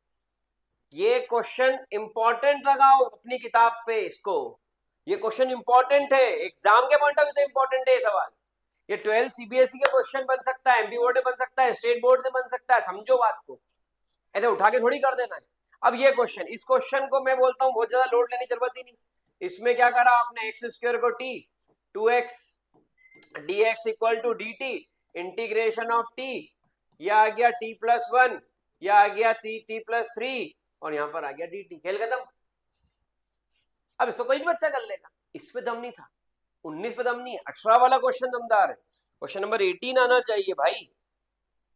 ये क्वेश्चन इंपॉर्टेंट लगाओ अपनी किताब पे इसको, ये क्वेश्चन इंपॉर्टेंट है, एग्जाम के पॉइंट ऑफ व्यू से इंपॉर्टेंट है ये सवाल। ये 12 सीबीएसई के क्वेश्चन बन सकता है, एमपी बोर्ड से बन सकता है, स्टेट बोर्ड से बन सकता है, समझो बात को, ऐसे उठा के थोड़ी कर देना है। अब ये क्वेश्चन, इस क्वेश्चन को मैं बोलता हूँ बहुत ज्यादा लोड लेने की जरूरत ही नहीं। इसमें क्या करा आपने, एक्स स्क्वायर को t, 2x dx equal to dt, integration of t, यह आ गया t+1, यह आ गया t+3, और यहां पर आ गया dt, खेल खत्म। अब इसको कोई भी बच्चा कर लेगा, इस पे दम नहीं था, 19 पे दम नहीं है, 18 वाला क्वेश्चन दमदार है, क्वेश्चन नंबर 18 आना चाहिए भाई,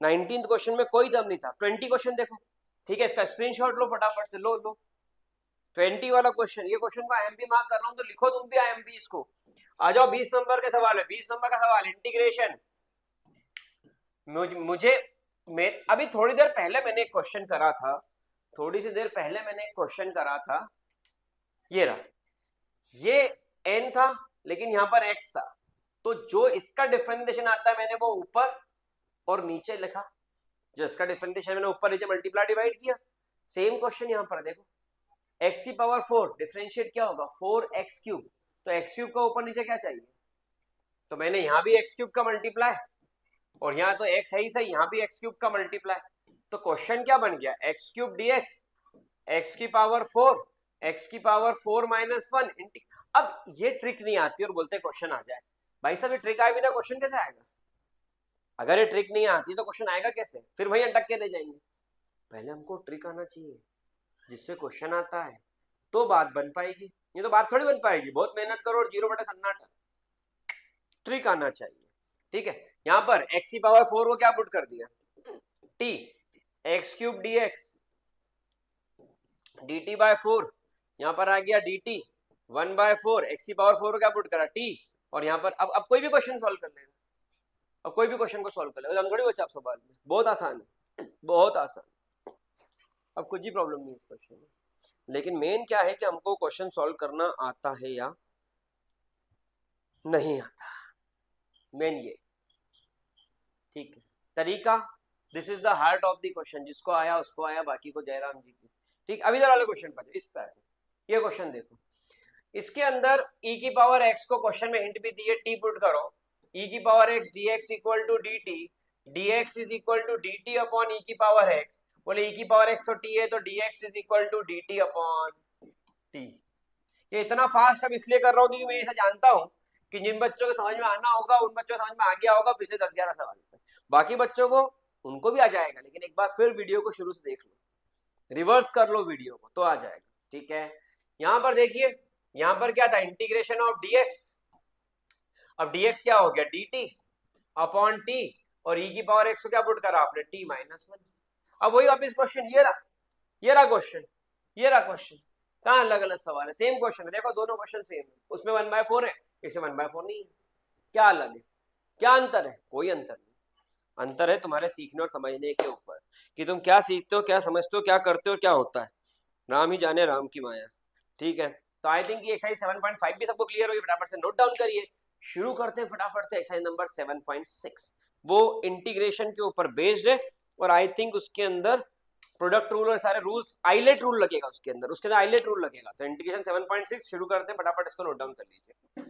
19th क्वेश्चन में कोई दम नहीं था। 20 क्वेश्चन देखो, ठीक है, इसका स्क्रीनशॉट लो फटाफट से, लो 20 वाला क्वेश्चन, ये क्वेश्चन को आईएमपी मार्क कर रहा हूं तो लिखो तुम भी आईएमपी इसको। आ जाओ 20 नंबर के सवाल है, 20 नंबर का सवाल, इंटीग्रेशन। मुझे अभी थोड़ी देर पहले मैंने एक क्वेश्चन करा था, थोड़ी सी देर पहले मैंने एक क्वेश्चन करा था, ये रहा, ये n था लेकिन यहां पर x था, तो जो इसका डिफरेंशिएशन आता है मैंने वो ऊपर और नीचे लिखा, जो इसका डिफरेंशिएशन मैंने ऊपर नीचे मल्टीप्लाई डिवाइड किया। सेम क्वेश्चन यहां पर देखो, x की पावर 4 डिफरेंशिएट क्या होगा, 4x3, तो x3 का ऊपर नीचे क्या चाहिए, तो मैंने यहां भी x3 का मल्टीप्लाई, और यहाँ तो x है ही सही, यहाँ भी x3 का मल्टीप्लाई, तो क्वेश्चन क्या बन गया, x3 dx, x की पावर 4, x की पावर 4 - 1। अब ये ट्रिक नहीं आती और बोलते क्वेश्चन आ जाए, भाई साहब ये ट्रिक आए बिना क्वेश्चन कैसे आएगा, अगर ये ट्रिक नहीं आती तो क्वेश्चन आएगा कैसे, फिर वही अटक के रह जाएंगे। पहले हमको ट्रिक आना चाहिए जिससे क्वेश्चन आता है तो बात बन पाएगी, ये तो बात थोड़ी बन पाएगी, बहुत मेहनत करो और 0 बटा सन्नाटा, ट्रिक आना चाहिए। ठीक है, यहाँ पर x की पावर 4 को क्या पुट कर दिया, t, x3 dx, dt/4, यहाँ पर आ गया dt 1/4, x की पावर 4 को क्या पुट करा t, और यहाँ पर अब कोई भी क्वेश्चन सॉल्व कर लेगा, अब कोई भी क्वेश्चन को सॉल्व कर लेगा, हम थोड़ी बचा आप सवाल में, बहुत आसान है, बहुत आसान, अब कुछ ही प्रॉब्लम नहीं है इस क्वेश्चन में। लेकिन मेन क्या है कि हमको क्वेश्चन सॉल्व करना आता है या नहीं आता, मेन ये, ठीक है, तरीका, this is the heart of the question, जिसको आया उसको आया, बाकी को जयराम जी की। ठीक, अब इधर वाले क्वेश्चन पर, इस पर ये क्वेश्चन देखो, इसके अंदर e की पावर x को क्वेश्चन में हिंट भी दिए, t पुट करो, e की पावर x dx equal to dt, dx is equal to dt upon e की पावर x, बोले e की पावर x तो t है तो dx is equal to dt upon t। ये इतना फास्ट अब इसलिए कर रहा हूँ क्योंकि मैं ऐसा जानता हूँ कि जिन बच्चों को समझ में आना होगा उन बच्चों को समझ में आ गया होगा पिछले 10-11 सवाल में, बाकी बच्चों को उनको भी आ जाएगा, लेकिन एक बार फिर वीडियो को शुरू से देख लो, रिवर्स कर लो वीडियो को तो आ जाएगा। ठीक है, यहाँ पर देखिए, यहाँ पर क्या था, इंटीग्रेशन ऑफ dx, अब dx क्या हो गया dt अपॉन t, और e की पावर x को क्या पुट करा आपने t-1। अब वही वापिस क्वेश्चन, ये रहा क्वेश्चन, ये रहा क्वेश्चन, कहाँ अलग अलग सवाल है, सेम क्वेश्चन है, देखो दोनों क्वेश्चन सेम है, उसमें 1/4 है, इसे 1/4 नहीं है, क्या अलग है, क्या अंतर है, कोई अंतर नहीं, अंतर है तुम्हारे सीखने और समझने के ऊपर कि तुम क्या सीखते हो, क्या समझते हो, क्या करते हो, क्या होता है, राम ही जाने राम की माया। ठीक है, तो आई थिंक ये एक्सरसाइज 7.5 भी सबको क्लियर होगी, फटाफट से नोट डाउन करिए, शुरू करते हैं फटाफट से एक्सरसाइज नंबर 7.6, वो इंटीग्रेशन के ऊपर बेस्ड है, और आई थिंक उसके अंदर प्रोडक्ट रूल और सारे रूल्स, आइलेट रूल लगेगा उसके अंदर, उसके अंदर आइलेट रूल लगेगा, तो इंटीग्रेशन 7.6 शुरू करते हैं, फटाफट इसको नोट डाउन कर लीजिए।